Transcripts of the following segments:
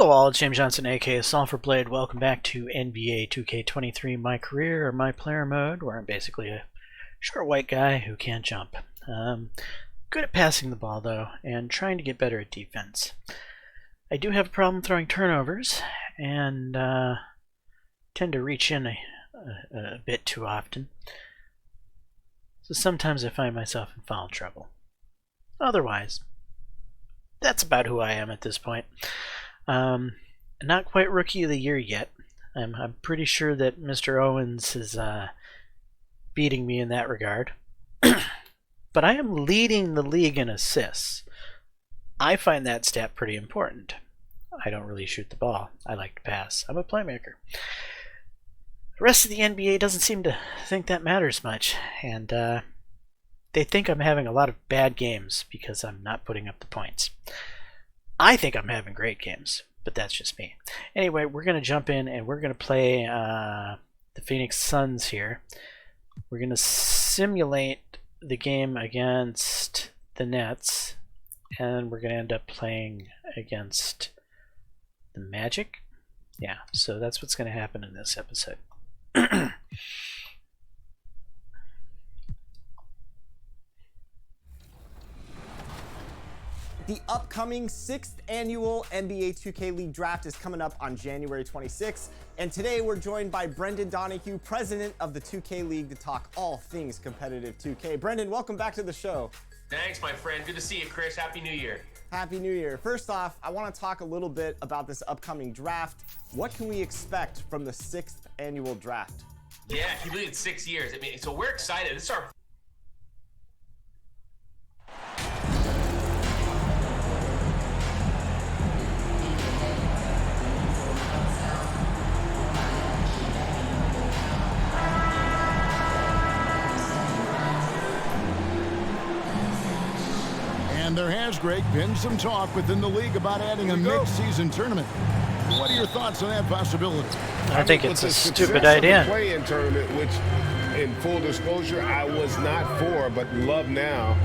Hello all, it's James Johnson, aka Sulfur Blade. Welcome back to NBA 2K23 My Career, or My Player Mode, where I'm basically a short white guy who can't jump. Good at passing the ball, though, and trying to get better at defense. I do have a problem throwing turnovers, and tend to reach in a bit too often. So sometimes I find myself in foul trouble. Otherwise, that's about who I am at this point. Not quite Rookie of the Year yet. I'm pretty sure that Mr. Owens is beating me in that regard. But I am leading the league in assists. I find that stat pretty important. I don't really shoot the ball. I like to pass. I'm a playmaker. The rest of the NBA doesn't seem to think that matters much, and they think I'm having a lot of bad games because I'm not putting up the points. I think I'm having great games, but that's just me. Anyway, we're going to jump in and we're going to play the Phoenix Suns here. We're going to simulate the game against the Nets, and we're going to end up playing against the Magic. Yeah, so that's what's going to happen in this episode. The upcoming 6th annual NBA 2K League Draft is coming up on January 26th, and today we're joined by Brendan Donahue, president of the 2K League, to talk all things competitive 2K. Brendan, welcome back to the show. Thanks, my friend. Good to see you, Chris. Happy New Year. Happy New Year. First off, I want to talk a little bit about this upcoming draft. What can we expect from the 6th annual draft? Yeah, can you believe it's 6 years? I mean, so we're excited. This is our And there has, Greg, been some talk within the league about adding a mid-season tournament. What are your thoughts on that possibility? I think it's a stupid idea. Play-in tournament, which, in full disclosure, I was not for, but love now.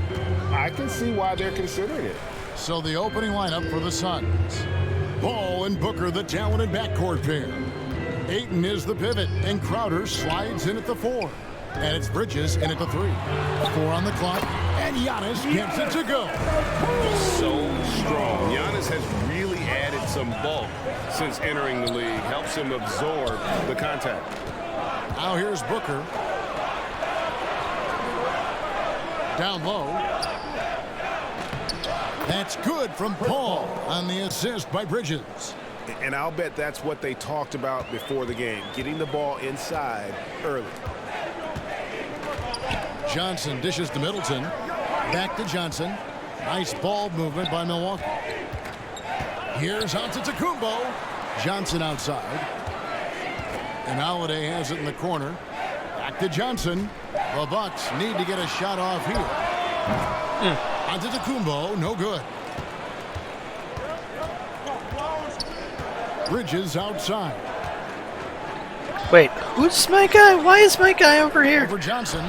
I can see why they're considering it. So the opening lineup for the Suns. Ball and Booker, the talented backcourt pair. Ayton is the pivot, and Crowder slides in at the 4. And it's Bridges in at the 3. 4 on the clock, and Giannis gets it to go. So strong. Giannis has really added some bulk since entering the league. Helps him absorb the contact. Now here's Booker. Down low. That's good from Paul on the assist by Bridges. And I'll bet that's what they talked about before the game, getting the ball inside early. Johnson dishes to Middleton. Back to Johnson. Nice ball movement by Milwaukee. Here's Antetokounmpo. Johnson outside. And Holiday has it in the corner. Back to Johnson. The Bucks need to get a shot off here. Antetokounmpo, no good. Bridges outside. Wait, who's my guy? Why is my guy over here? Over Johnson.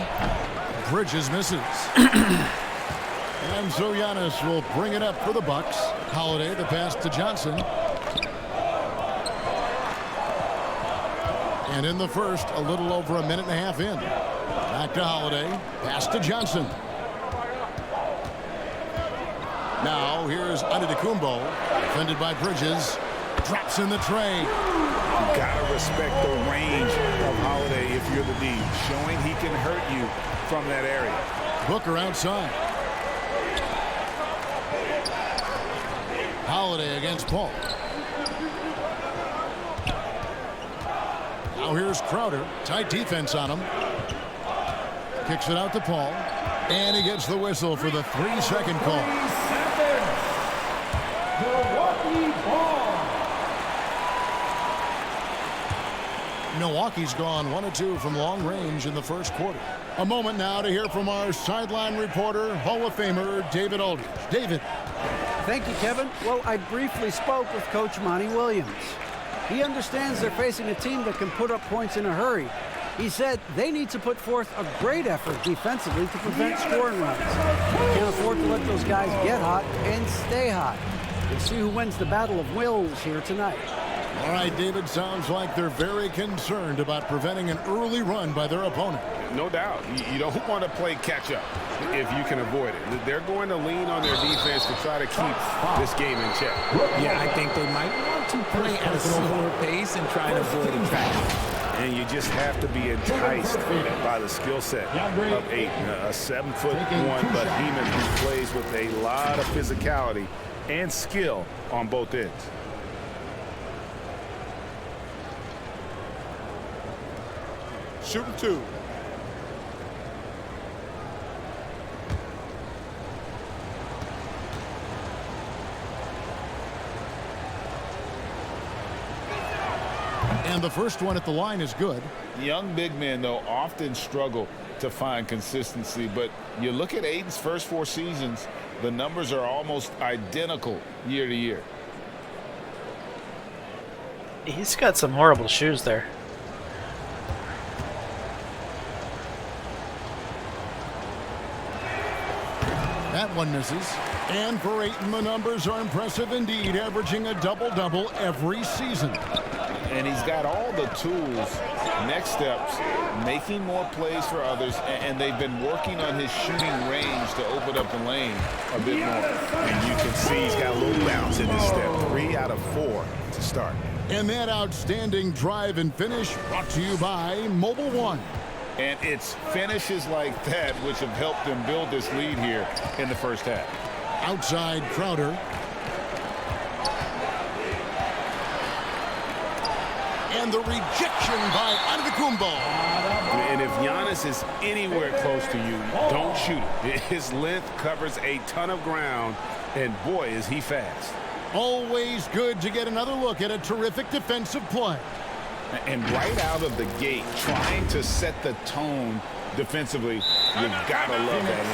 Bridges misses. And so Giannis will bring it up for the Bucks. Holiday, the pass to Johnson. And in the first, a little over a minute and a half in. Back to Holiday. Pass to Johnson. Now here's Antetokounmpo. Defended by Bridges. Drops in the tray. You gotta respect the range of Holiday if you're the D, showing he can hurt you from that area. Booker outside. Holiday against Paul. Now here's Crowder. Tight defense on him. Kicks it out to Paul. And he gets the whistle for the 3-second call. Milwaukee's gone 1 of 2 from long range in the first quarter. A moment now to hear from our sideline reporter, Hall of Famer David Aldridge. David. Thank you, Kevin. Well, I briefly spoke with Coach Monty Williams. He understands they're facing a team that can put up points in a hurry. He said they need to put forth a great effort defensively to prevent scoring runs. They can't afford to let those guys get hot and stay hot. We'll see who wins the battle of wills here tonight. All right, David, sounds like they're very concerned about preventing an early run by their opponent. No doubt. You don't want to play catch-up if you can avoid it. They're going to lean on their defense to try to keep this game in check. Yeah, I think they might want to play at a slower pace and try and avoid a trap. And you just have to be enticed by the skill set of a 7'1" behemoth who plays with a lot of physicality and skill on both ends. Shooting 2. And the first one at the line is good. Young big men, though, often struggle to find consistency. But you look at Aiden's first 4 seasons, the numbers are almost identical year to year. He's got some horrible shoes there. That one misses. And for Ayton, the numbers are impressive indeed, averaging a double-double every season. And he's got all the tools, next steps, making more plays for others, and they've been working on his shooting range to open up the lane a bit more. And you can see he's got a little bounce in his step. 3 out of 4 to start. And that outstanding drive and finish brought to you by Mobile One. And it's finishes like that which have helped them build this lead here in the first half. Outside Crowder. And the rejection by Antetokounmpo. And if Giannis is anywhere close to you, don't shoot it. His length covers a ton of ground, and boy, is he fast. Always good to get another look at a terrific defensive play. And right out of the gate, trying to set the tone defensively, you gotta love that.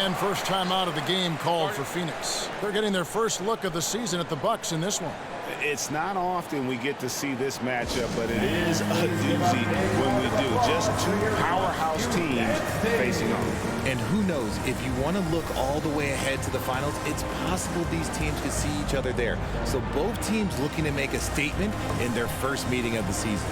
And first time out of the game called for Phoenix. They're getting their first look of the season at the Bucks in this one. It's not often we get to see this matchup, but it is a doozy when we do. Just 2 powerhouse teams facing off. And who knows, if you want to look all the way ahead to the finals, it's possible these teams could see each other there. So both teams looking to make a statement in their first meeting of the season.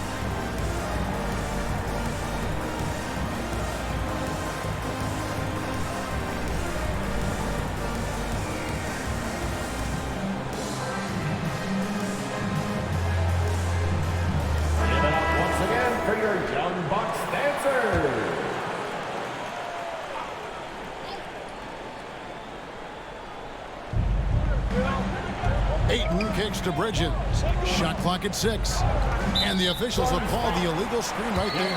Ayton kicks to Bridges. Shot clock at 6. And the officials have called the illegal screen right there.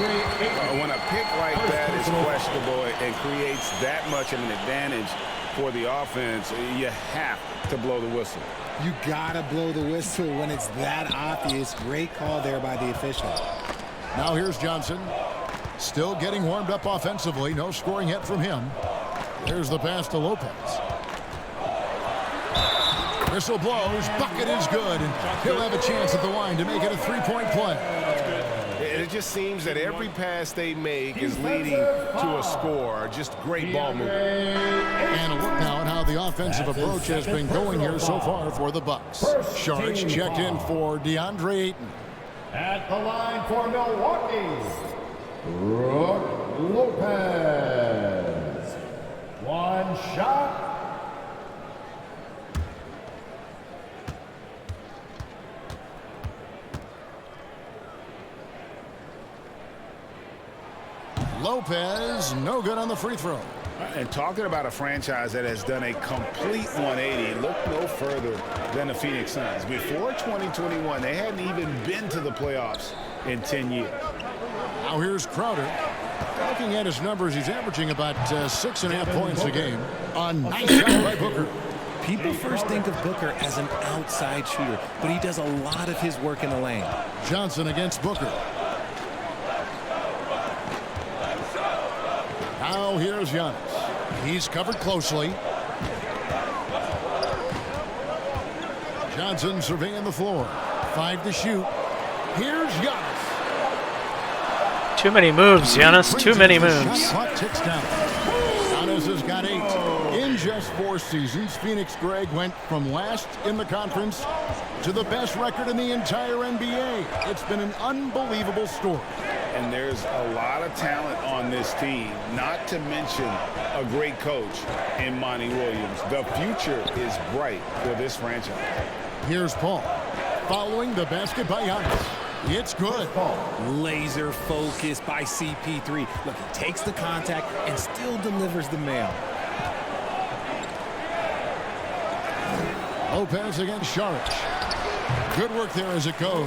When a pick like that is questionable and creates that much of an advantage for the offense, you have to blow the whistle. You gotta blow the whistle when it's that obvious. Great call there by the official. Now here's Johnson. Still getting warmed up offensively. No scoring yet from him. There's the pass to Lopez. Whistle blows. Bucket is good. And he'll have a chance at the line to make it a 3-point play. It just seems that every pass they make is leading to a score. Just great ball movement. And a look now at how the offensive approach has been going here so far for the Bucks. Sharks checked in for DeAndre Ayton. At the line for Milwaukee, Brook Lopez. One shot. Lopez, no good on the free throw. And talking about a franchise that has done a complete 180, look no further than the Phoenix Suns. Before 2021, they hadn't even been to the playoffs in 10 years. Now here's Crowder. Looking at his numbers, he's averaging about 6.5 points a game. A nice shot by Booker. People first think of Booker as an outside shooter, but he does a lot of his work in the lane. Johnson against Booker. Now here's Giannis. He's covered closely. Johnson surveying the floor. 5 to shoot. Here's Giannis. Too many moves, Giannis. Too many moves. Shot clock ticks down. Out Lopez has got 8. In just 4 seasons, Phoenix Greg went from last in the conference to the best record in the entire NBA. It's been an unbelievable story. And there's a lot of talent on this team, not to mention a great coach in Monty Williams. The future is bright for this franchise. Here's Paul. Following the basket by Giannis. It's good. Laser focus by CP3. Look, he takes the contact and still delivers the mail. Lopez against Saric. Good work there as it goes.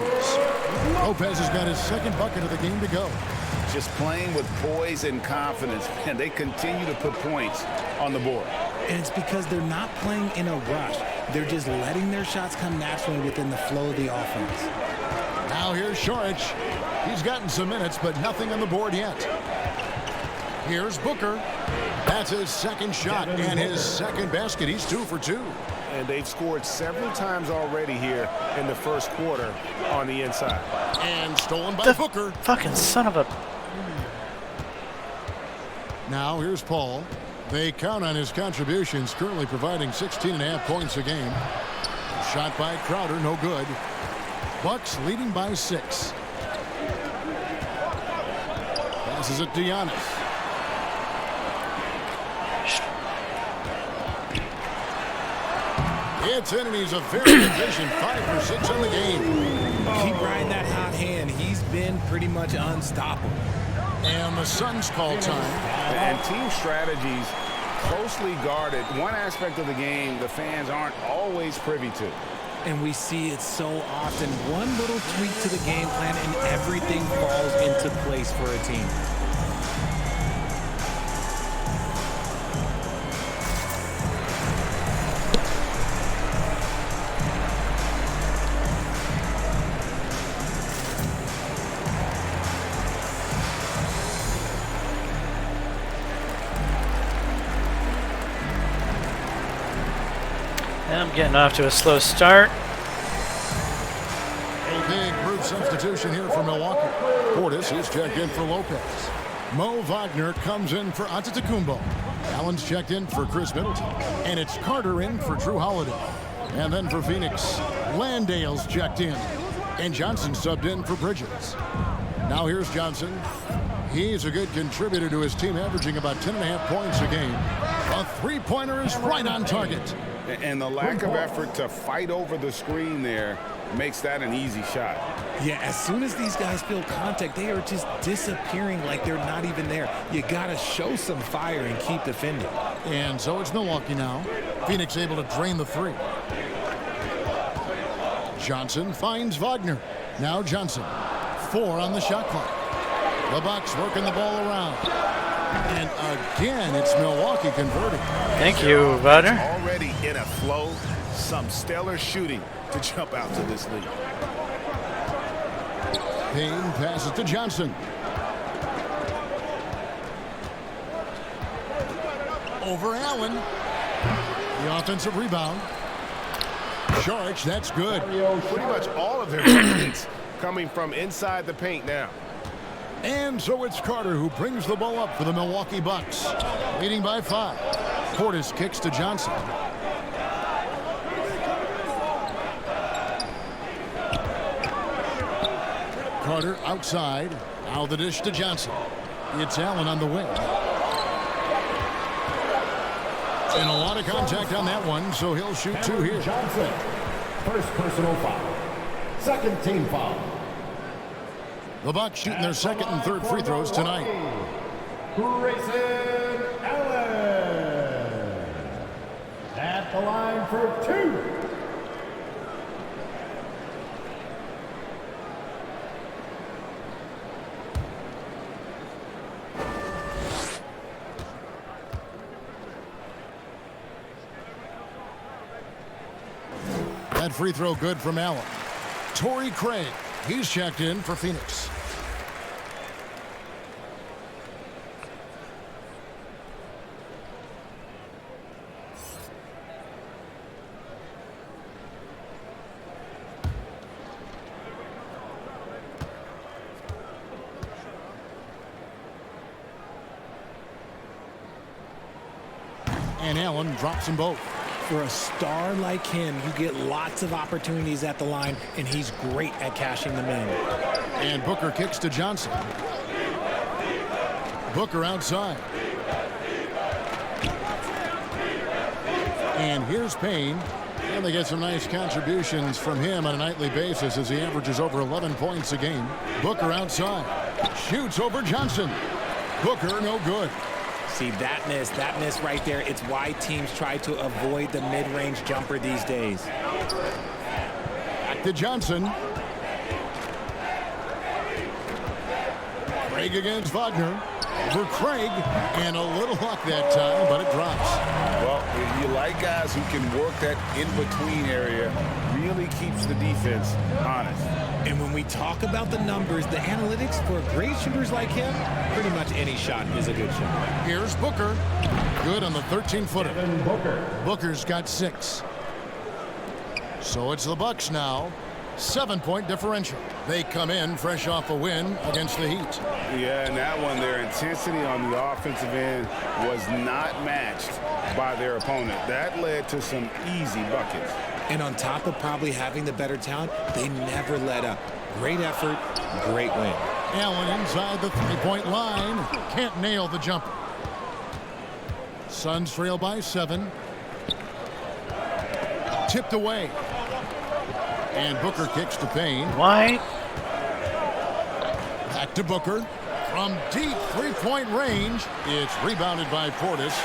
Lopez has got his second bucket of the game to go. Just playing with poise and confidence, and they continue to put points on the board. And it's because they're not playing in a rush. They're just letting their shots come naturally within the flow of the offense. Now here's Saric. He's gotten some minutes, but nothing on the board yet. Here's Booker. That's his second shot and his second basket. He's 2 for 2. And they've scored several times already here in the first quarter on the inside. And stolen by Booker. Fucking son of a... Now here's Paul. They count on his contributions, currently providing 16.5 points a game. Shot by Crowder, no good. Bucks leading by 6. Passes it to Giannis. It's in, and he's a very efficient 5 for 6 on the game. Keep riding that hot hand. He's been pretty much unstoppable. And the Suns call time. And team strategies closely guarded. One aspect of the game the fans aren't always privy to. And we see it so often. One little tweak to the game plan and everything falls into place for a team. I'm getting off to a slow start. A big group substitution here for Milwaukee. Portis is checked in for Lopez. Mo Wagner comes in for Antetokounmpo. Allen's checked in for Chris Middleton. And it's Carter in for Drew Holiday. And then for Phoenix, Landale's checked in. And Johnson subbed in for Bridges. Now here's Johnson. He's a good contributor to his team, averaging about 10.5 points a game. A three-pointer is right on target. And the lack of effort to fight over the screen there makes that an easy shot. Yeah, as soon as these guys feel contact, they are just disappearing like they're not even there. You got to show some fire and keep defending. And so it's Milwaukee now. Phoenix able to drain the 3. Johnson finds Wagner. Now Johnson. 4 on the shot clock. The Bucks working the ball around. And again, it's Milwaukee converting. Thank you, Wagner. Already in a flow, some stellar shooting to jump out to this lead. Payne passes to Johnson. Over Allen. The offensive rebound. Saric, that's good. Pretty much all of their points coming from inside the paint now. And so it's Carter who brings the ball up for the Milwaukee Bucks. Leading by 5. Portis kicks to Johnson. Carter outside. Now the dish to Johnson. It's Allen on the wing. And a lot of contact on that one, so he'll shoot 2 here. Johnson, first personal foul. Second team foul. The Bucks shooting their second and third free throws tonight. Grayson Allen at the line for 2. That free throw good from Allen. Torrey Craig, he's checked in for Phoenix. And Allen drops them both. For a star like him, you get lots of opportunities at the line, and he's great at cashing them in. And Booker kicks to Johnson. Booker outside. And here's Payne. And they get some nice contributions from him on a nightly basis as he averages over 11 points a game. Booker outside. Shoots over Johnson. Booker no good. See, that miss right there, it's why teams try to avoid the mid-range jumper these days. Back to Johnson. Craig against Wagner. Over Craig. And a little luck that time, but it drops. Well, you like guys who can work that in-between area, really keeps the defense honest. And when we talk about the numbers, the analytics for great shooters like him, pretty much any shot is a good shot. Here's Booker. Good on the 13-footer. Booker's got 6. So it's the Bucks now. 7-point differential. They come in fresh off a win against the Heat. Yeah, and that one, their intensity on the offensive end was not matched by their opponent. That led to some easy buckets. And on top of probably having the better talent, they never let up. Great effort, great win. Allen inside the 3-point line. Can't nail the jumper. Suns trail by 7. Tipped away. And Booker kicks to Payne. Why? Back to Booker. From deep 3-point range. It's rebounded by Portis.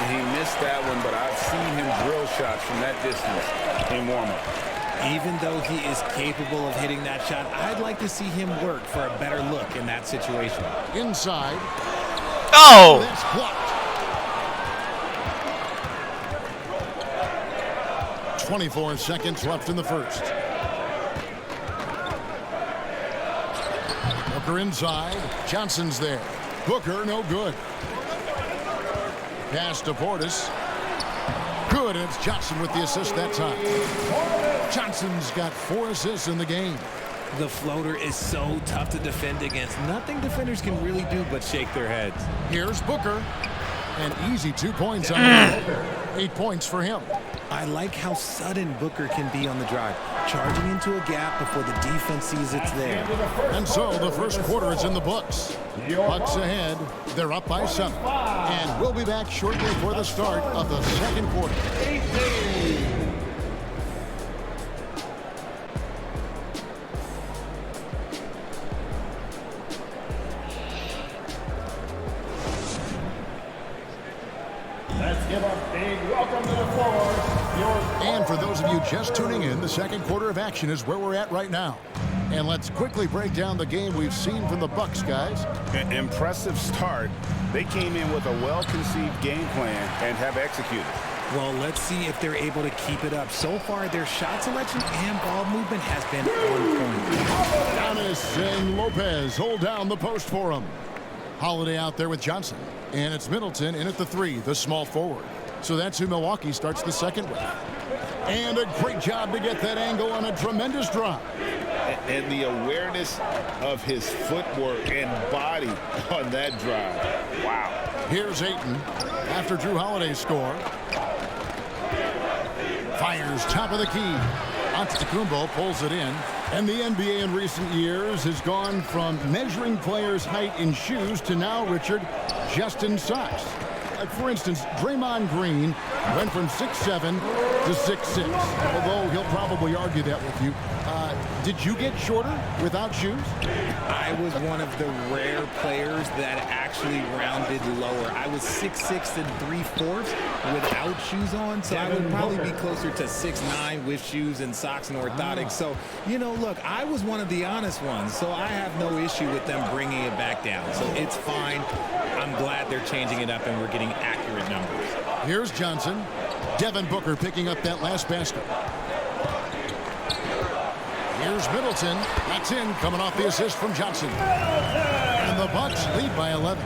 He missed that one, but I've seen him drill shots from that distance in warm-up. Even though he is capable of hitting that shot, I'd like to see him work for a better look in that situation. Inside. Oh! That's blocked. 24 seconds left in the first. Booker inside. Johnson's there. Booker no good. Pass to Portis. Good, and it's Johnson with the assist that time. Johnson's got 4 assists in the game. The floater is so tough to defend against. Nothing defenders can really do but shake their heads. Here's Booker. An easy 2 points on Booker. 8 points for him. I like how sudden Booker can be on the drive, charging into a gap before the defense sees it's there. And so the first quarter is in the books. Bucks ahead. They're up by 7. And we'll be back shortly for the start of the second quarter. Let's give a big welcome to the floor. And for those of you just tuning in, the second quarter of action is where we're at right now. And let's quickly break down the game we've seen from the Bucks, guys. An impressive start. They came in with a well-conceived game plan and have executed. Well, let's see if they're able to keep it up. So far, their shot selection and ball movement has been on point. Giannis and Lopez hold down the post for him. Holiday out there with Johnson. And it's Middleton in at the 3, the small forward. So that's who Milwaukee starts the second with. And a great job to get that angle on a tremendous drive. And the awareness of his footwork and body on that drive. Wow. Here's Ayton after Drew Holiday's score. Fires top of the key. Antetokounmpo pulls it in. And the NBA in recent years has gone from measuring players' height in shoes to now, Richard, just in socks. For instance, Draymond Green went from 6'7" to 6'6", although he'll probably argue that with you. Did you get shorter without shoes? I was one of the rare players that actually rounded lower. I was 6'6" and 3/4 without shoes on, so I would probably be closer to 6'9" with shoes and socks and orthotics. So, you know, look, I was one of the honest ones, so I have no issue with them bringing it back down. So it's fine. I'm glad they're changing it up and we're getting accurate numbers. Here's Johnson. Devin Booker picking up that last basket. Here's Middleton. That's in, coming off the assist from Johnson. And the Bucks lead by 11.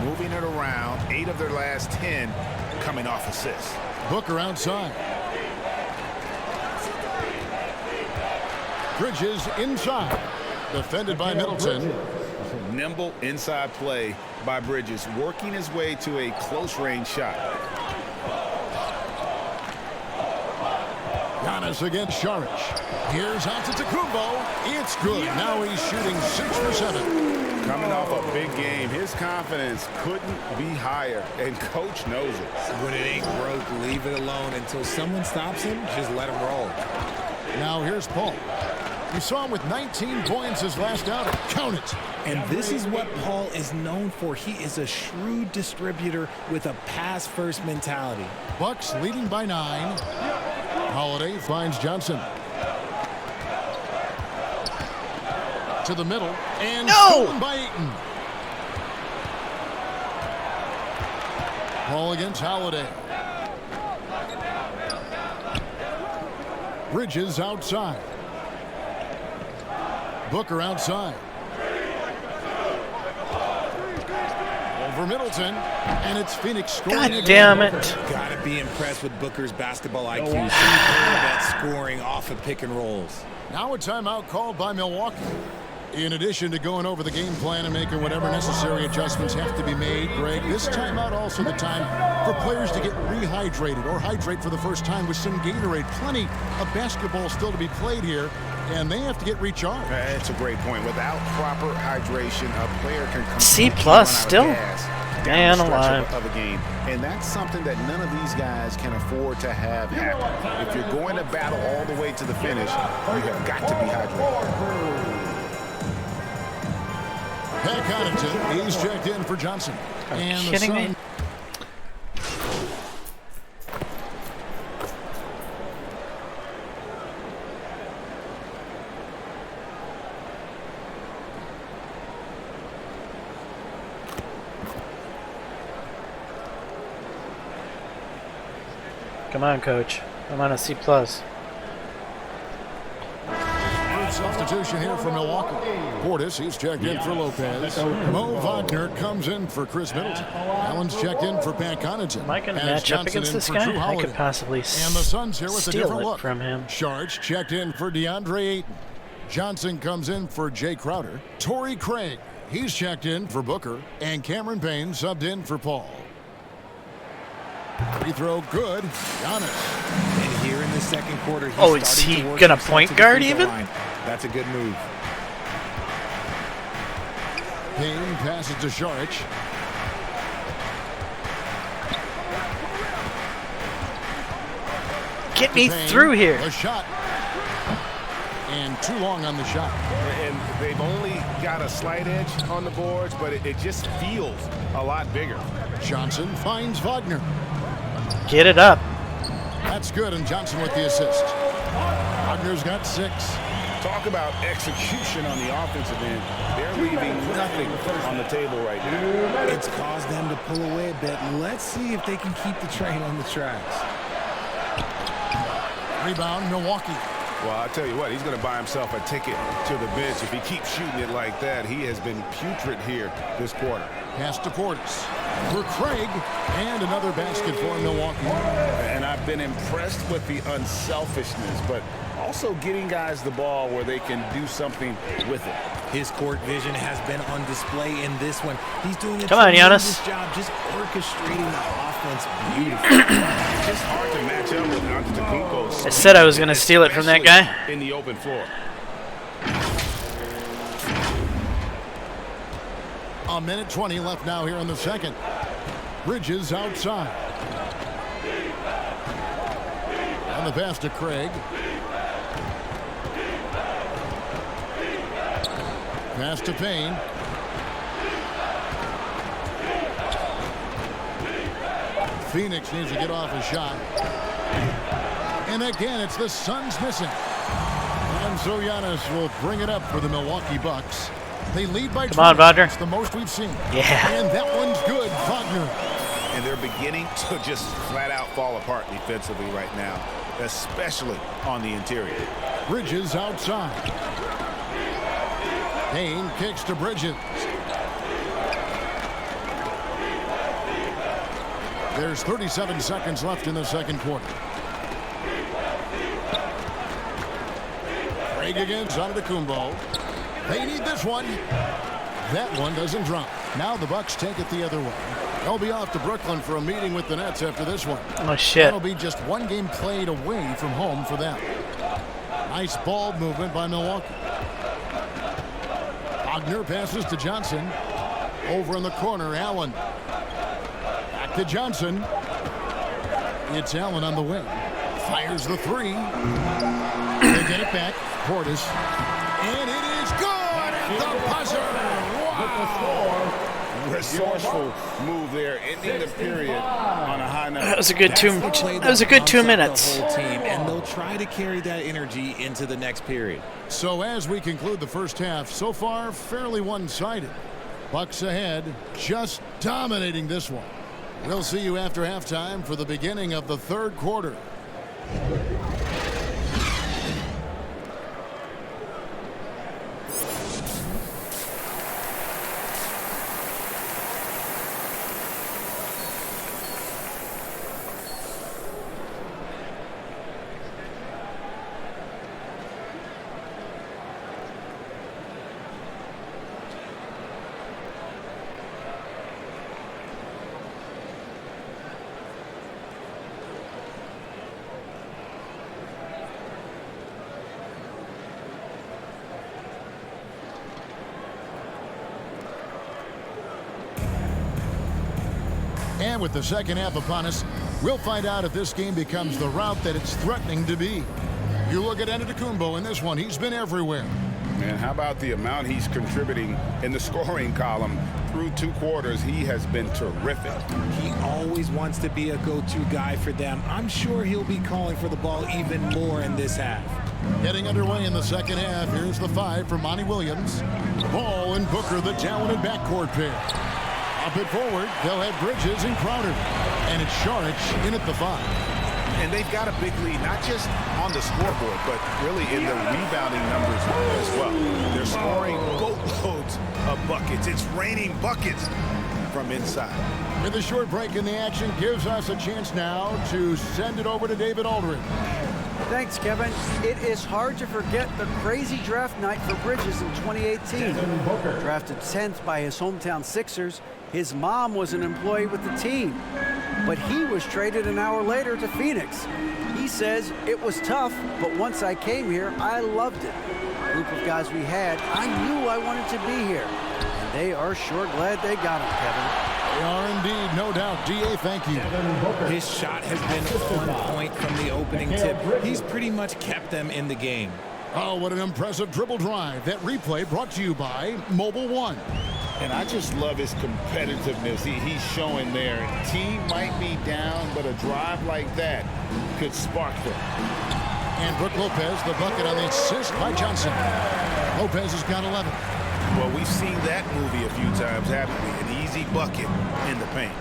Moving it around, 8 of their last 10 coming off assists. Booker outside. Bridges inside. Defended by Middleton. Nimble inside play by Bridges, working his way to a close range shot. Giannis against Saric. Here's Antetokounmpo. It's good. Now he's shooting 6 for 7. Coming off a big game, his confidence couldn't be higher, and coach knows it. When it ain't broke, leave it alone. Until someone stops him, just let him roll. Now here's Paul. We saw him with 19 points his last outing. Count it. And this is what Paul is known for. He is a shrewd distributor with a pass-first mentality. Bucks leading by 9. Holiday finds Johnson. To the middle. And stolen by Ayton. Paul against Holiday. Bridges outside. Booker outside. Over Middleton. And it's Phoenix scoring. God damn it. Gotta be impressed with Booker's basketball IQ. That scoring off of pick and rolls. Now a timeout called by Milwaukee. In addition to going over the game plan and making whatever necessary adjustments have to be made, Greg, this timeout also the time for players to get rehydrated or hydrate for the first time with some Gatorade. Plenty of basketball still to be played here, and they have to get recharged. That's a great point. Without proper hydration, a player can C+ still. Man alive. Of a game, and that's something that none of these guys can afford to have happen. If you're going to battle all the way to the finish, you have got to be hydrated. Pat Connaughton, he's checked in for Johnson. Are you and kidding me? Come on, coach. I'm on a C+. Substitution here for Milwaukee. Portis, he's checked in for Lopez. Mo Wagner comes in for Chris Middleton. Allen's checked in for Pat Connaughton. Am I going to And match up Johnson against in this for guy? Drew I Holiday. could possibly And the Suns here with a steal different it look. from him. Sharge checked in for DeAndre Ayton. Johnson comes in for Jay Crowder. Torrey Craig, he's checked in for Booker. And Cameron Payne subbed in for Paul. Free throw good. Giannis. And here in the second quarter, he's Oh, is starting he to work gonna himself point to the guard free throw even? line. That's a good move. Payne passes to Saric. Get me Payne, through here. A shot. And too long on the shot. And they've only got a slight edge on the boards, but it just feels a lot bigger. Johnson finds Wagner. Get it up. That's good, and Johnson with the assist. Wagner's got 6. Talk about execution on the offensive end. They're leaving nothing on the table right now. It's caused them to pull away a bit. Let's see if they can keep the train on the tracks. Rebound, Milwaukee. Well, I'll tell you what, he's going to buy himself a ticket to the bench. If he keeps shooting it like that, he has been putrid here this quarter. Pass to Portis. For Craig, and another basket for Milwaukee. And I've been impressed with the unselfishness, but also getting guys the ball where they can do something with it. His court vision has been on display in this one. He's doing a Come on, tremendous Giannis. job just orchestrating the offense beautifully. It's just hard to match up with Antetokounmpo. I said I was going to steal it from that guy. In the open floor. A minute 20 left now here in the second. Bridges outside. On the pass to Craig. Pass to Payne. Phoenix needs to get off a shot. And again, it's the Suns missing. And so Giannis will bring it up for the Milwaukee Bucks. They lead by 20. Come on, Wagner. It's the most we've seen. Yeah. And that one's good, Wagner. And they're beginning to just flat out fall apart defensively right now, especially on the interior. Bridges outside. Payne kicks to Bridges. There's 37 seconds left in the second quarter. Craig against Antetokounmpo. They need this one. That one doesn't drop. Now the Bucks take it the other way. They'll be off to Brooklyn for a meeting with the Nets after this one. Oh, shit. That'll be just one game played away from home for them. Nice ball movement by Milwaukee. Wagner passes to Johnson. Over in the corner, Allen. Back to Johnson. It's Allen on the wing. Fires the three. They get it back. Portis. And it is good! The buzzer! Wow! Resourceful move there, ending the period on a high note. That was a good 2 minutes. The whole team, and they'll try to carry that energy into the next period. So as we conclude the first half, so far fairly one-sided. Bucks ahead, just dominating this one. We'll see you after halftime for the beginning of the third quarter. And with the second half upon us, we'll find out if this game becomes the route that it's threatening to be. You look at Antetokounmpo in this one. He's been everywhere. And how about the amount he's contributing in the scoring column through 2 quarters? He has been terrific. He always wants to be a go-to guy for them. I'm sure he'll be calling for the ball even more in this half. Getting underway in the second half. Here's the 5 for Monty Williams. Ball and Booker, the talented backcourt pair. Up and forward, they'll have Bridges and Crowder. And it's Šarić in at the 5. And they've got a big lead, not just on the scoreboard, but really in the rebounding numbers as well. They're scoring boatloads of buckets. It's raining buckets from inside. With a short break in the action, gives us a chance now to send it over to David Aldridge. Thanks, Kevin. It is hard to forget the crazy draft night for Bridges in 2018. Drafted 10th by his hometown Sixers, his mom was an employee with the team, but he was traded an hour later to Phoenix. He says, it was tough, but once I came here, I loved it. The group of guys we had, I knew I wanted to be here. And they are sure glad they got him, Kevin. They are indeed, no doubt. D.A., thank you. His shot has been on point from the opening tip. He's pretty much kept them in the game. Oh, what an impressive dribble drive. That replay brought to you by Mobile One. And I just love his competitiveness he's showing there. Team might be down, but a drive like that could spark them. And Brook Lopez, the bucket on the assist by Johnson. Lopez has got 11. Well, we've seen that movie a few times, haven't we? An easy bucket in the paint.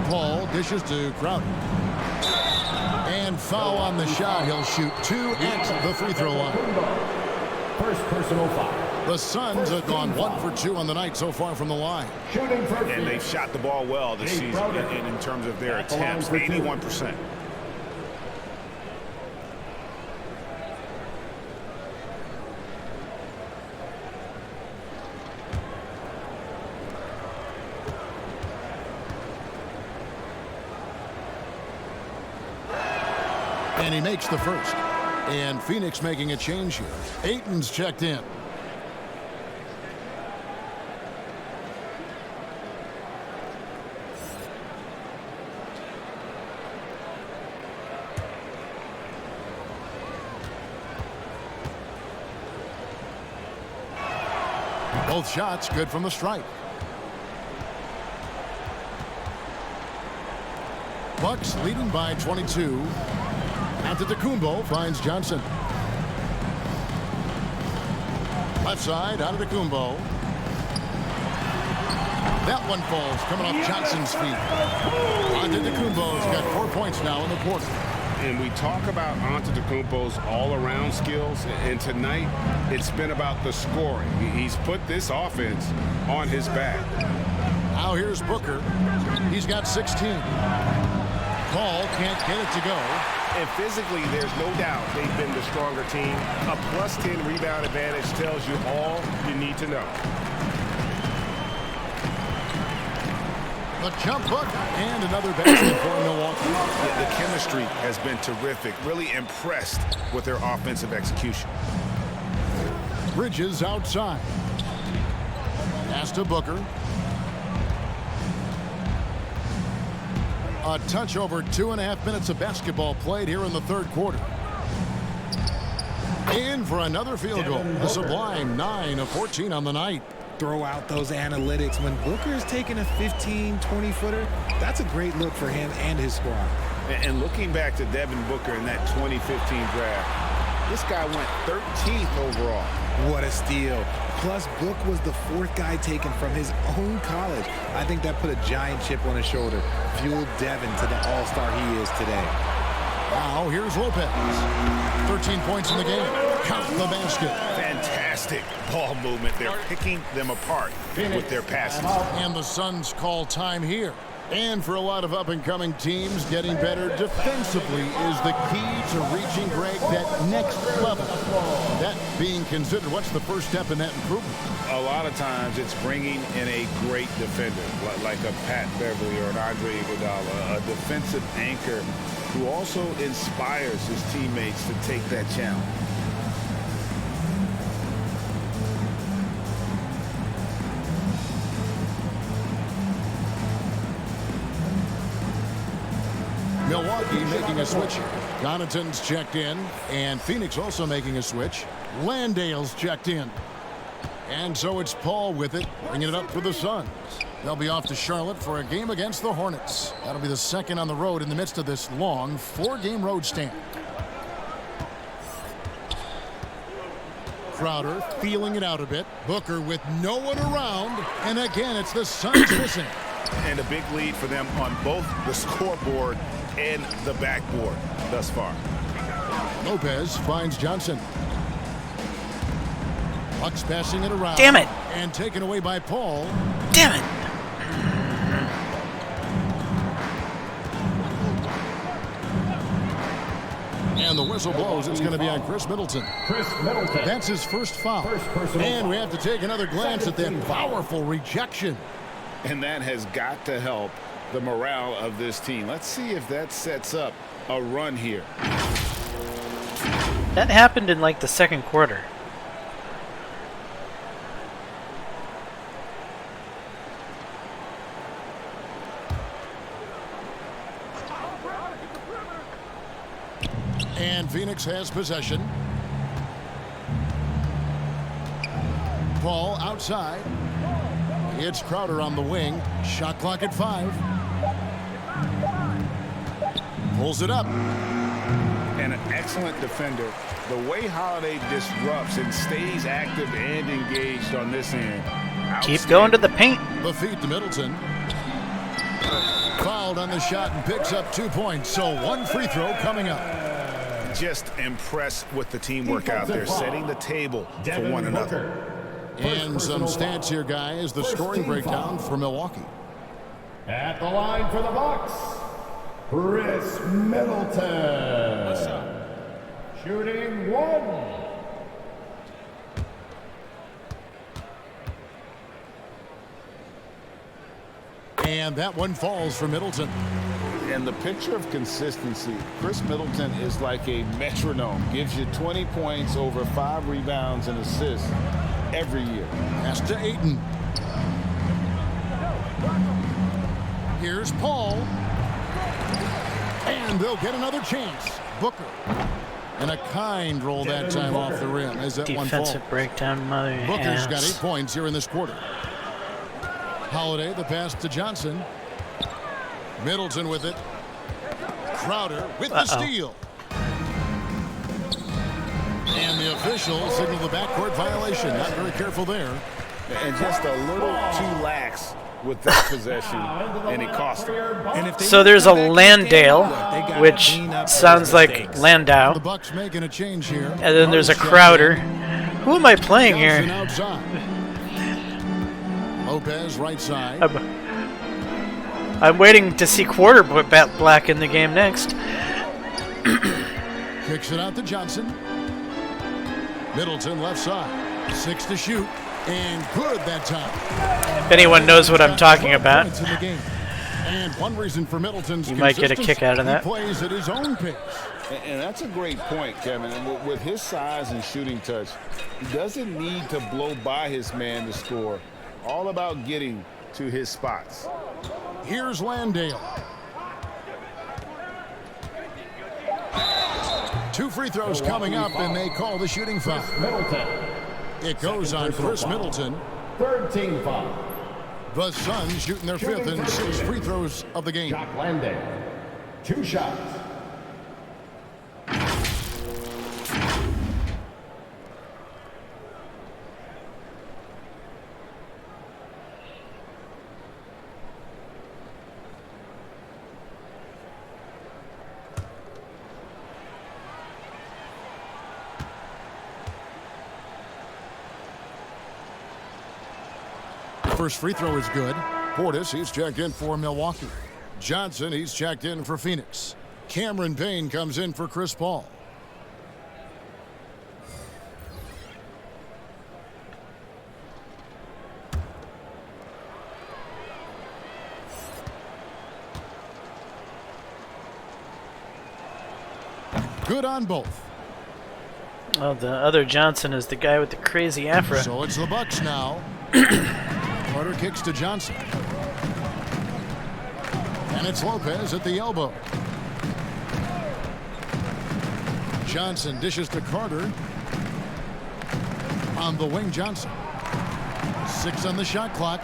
Paul dishes to Crowder. And foul on the shot. He'll shoot 2 at the free throw line. First personal foul. The Suns have gone 1 for 2 on the night so far from the line. And they've shot the ball well this season in terms of their attempts, 81%. And he makes the first. And Phoenix making a change here. Ayton's checked in. Both shots good from the stripe. Bucks leading by 22. Antetokounmpo finds Johnson. Left side, Antetokounmpo. That one falls, coming off Johnson's feet. Antetokounmpo's got 4 points now in the quarter. And we talk about Antetokounmpo's all-around skills, and tonight it's been about the scoring. He's put this offense on his back. Now here's Booker. He's got 16. Paul can't get it to go. And physically, there's no doubt they've been the stronger team. A +10 rebound advantage tells you all you need to know. The jump hook and another basket for Milwaukee. Yeah, the chemistry has been terrific. Really impressed with their offensive execution. Bridges outside. Pass to Booker. A touch over 2.5 minutes of basketball played here in the third quarter. In for another field goal. A sublime 9 of 14 on the night. Throw out those analytics. When Booker is taking a 15, 20-footer, that's a great look for him and his squad. And looking back to Devin Booker in that 2015 draft, this guy went 13th overall. What a steal. Plus, Book was the 4th guy taken from his own college. I think that put a giant chip on his shoulder, fueled Devin to the all-star he is today. Now, here's Lopez. 13 points in the game. Count the basket. Fantastic ball movement. They're picking them apart with their passes. And the Suns call time here. And for a lot of up-and-coming teams, getting better defensively is the key to reaching, Greg, that next level. That being considered, what's the first step in that improvement? A lot of times it's bringing in a great defender, like a Pat Beverly or an Andre Iguodala, a defensive anchor who also inspires his teammates to take that challenge. Milwaukee making a switch here. Connaughton's checked in, and Phoenix also making a switch. Landale's checked in. And so it's Paul with it, bringing it up for the Suns. They'll be off to Charlotte for a game against the Hornets. That'll be the second on the road in the midst of this long 4-game road stand. Crowder feeling it out a bit. Booker with no one around. And again, it's the Suns missing. And a big lead for them on both the scoreboard and the backboard thus far. Lopez finds Johnson. Bucks passing it around. Damn it. And taken away by Paul. Damn it. And the whistle blows. It's going to be on Chris Middleton. That's his first foul. And we have to take another glance at that powerful rejection. And that has got to help the morale of this team. Let's see if that sets up a run here. That happened in like the second quarter. And Phoenix has possession. Paul outside. It's Crowder on the wing. Shot clock at 5. Pulls it up. And an excellent defender. The way Holiday disrupts and stays active and engaged on this end. Keep going to the paint. The feed to Middleton. Fouled on the shot and picks up 2 points. So one free throw coming up. Just impressed with the teamwork out there, setting the table for one another. And some stats here, guys. The scoring breakdown for Milwaukee. At the line for the Bucks, Chris Middleton. What's up? Shooting 1. And that one falls for Middleton. And the picture of consistency, Chris Middleton is like a metronome. Gives you 20 points, over 5 rebounds and assists every year. Pass to Ayton. Here's Paul. And they'll get another chance. Booker. And a kind roll that time off the rim as that one falls. Defensive breakdown, mother. Booker's got 8 points here in this quarter. Holiday, the pass to Johnson. Middleton with it. Crowder with the steal. And the official signaled the backcourt violation. Not very careful there. And just a little too lax with that possession, and it cost him. So there's a Landale, which sounds like Landau. The Bucks making a change here. And then there's a Crowder. Who am I playing here? Outside. Lopez right side. I'm waiting to see quarterback in the game next. Kicks it out to Johnson. Middleton left side. 6 to shoot. And good that time. If anyone knows what I'm talking about. And one reason for Middleton's You might get a kick out of that. He plays at his own pace. And that's a great point, Kevin. And with his size and shooting touch, he doesn't need to blow by his man to score. All about getting to his spots. Here's Landale. 2 free throws coming up, and they call the shooting foul. Middleton. It goes on Chris Middleton. Third team foul. The Suns shooting their 5th and 6th free throws of the game. Jock Landale. 2 shots. First free throw is good. Portis, he's checked in for Milwaukee. Johnson, he's checked in for Phoenix. Cameron Payne comes in for Chris Paul. Good on both. Oh, the other Johnson is the guy with the crazy afro. So it's the Bucks now. Carter kicks to Johnson. And it's Lopez at the elbow. Johnson dishes to Carter. On the wing, Johnson. 6 on the shot clock.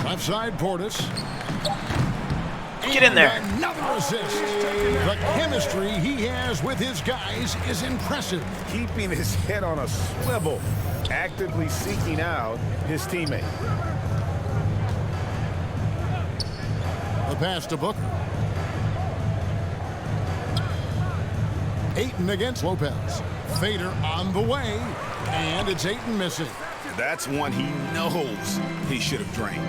Left side, Portis. Get in there. And another assist. The chemistry he has with his guys is impressive. Keeping his head on a swivel, actively seeking out his teammate. The pass to Booker. Ayton against Lopez. Fader on the way, and it's Ayton missing. That's one he knows he should have drained.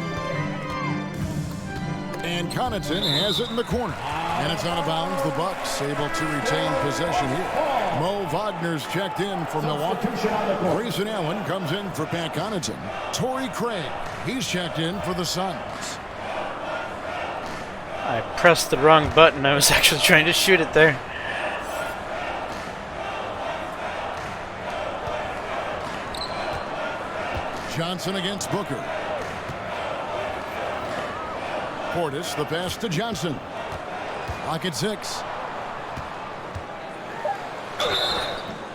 And Connaughton has it in the corner. And it's out of bounds. The Bucks able to retain possession here. Mo Wagner's checked in for Milwaukee. Grayson Allen comes in for Pat Connaughton. Torrey Craig, he's checked in for the Suns. I pressed the wrong button. I was actually trying to shoot it there. Johnson against Booker. Portis, the pass to Johnson. Lock at 6.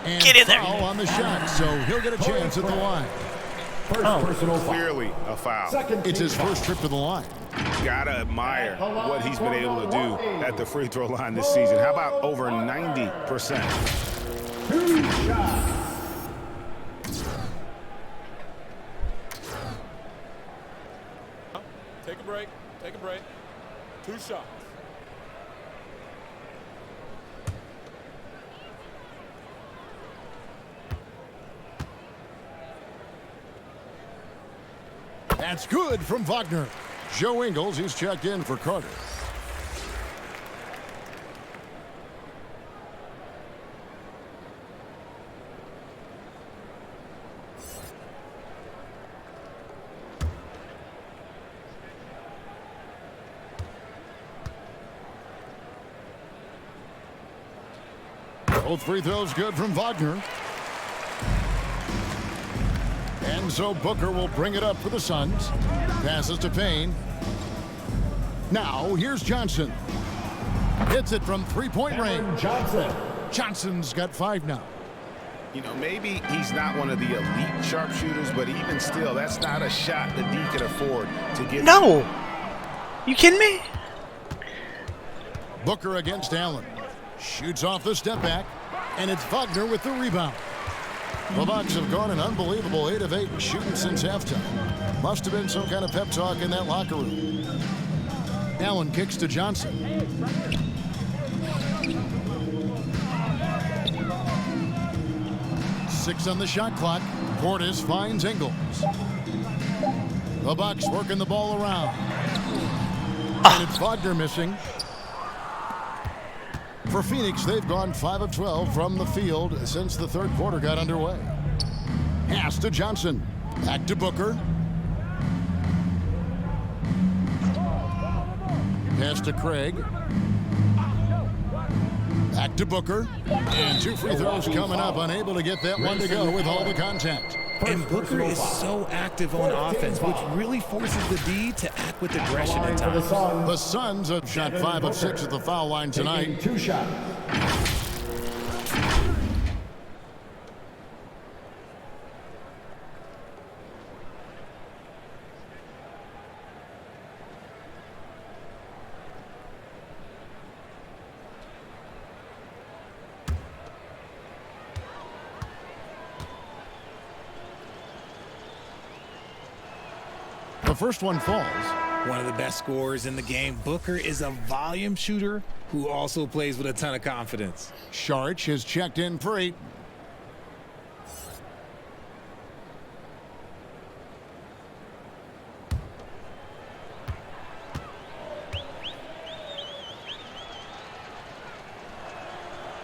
And get in there. Foul on the shot, so he'll get a chance at the line. First personal foul. Clearly a foul. It's his first trip to the line. Gotta admire what he's been able to do at the free throw line this season. How about over 90%? 2 shots. Take a break. Take a break. 2 shots. That's good from Wagner. Joe Ingles, he's checked in for Carter. Both free throws good from Wagner. And so Booker will bring it up for the Suns. Passes to Payne. Now here's Johnson. Hits it from 3-point range. Johnson's got 5 now. You know, maybe he's not one of the elite sharpshooters, but even still, that's not a shot that D can afford to get. No! You kidding me? Booker against Allen. Shoots off the step back, and it's Wagner with the rebound. The Bucks have gone an unbelievable 8 of 8 shooting since halftime. Must have been some kind of pep talk in that locker room. Allen kicks to Johnson. Six on the shot clock. Portis finds Ingles. The Bucks working the ball around. And it's Wagner missing. For Phoenix, they've gone 5 of 12 from the field since the third quarter got underway. Pass to Johnson. Back to Booker. Pass to Craig. Back to Booker. And 2 free throws coming up. Unable to get that one to go with all the contact. And Booker is so active on offense, which really forces the D to act with aggression at times. The Suns have shot 5 of 6 at the foul line tonight. 2 shots. The first one falls. One of the best scorers in the game. Booker is a volume shooter who also plays with a ton of confidence. Sharch has checked in for 8.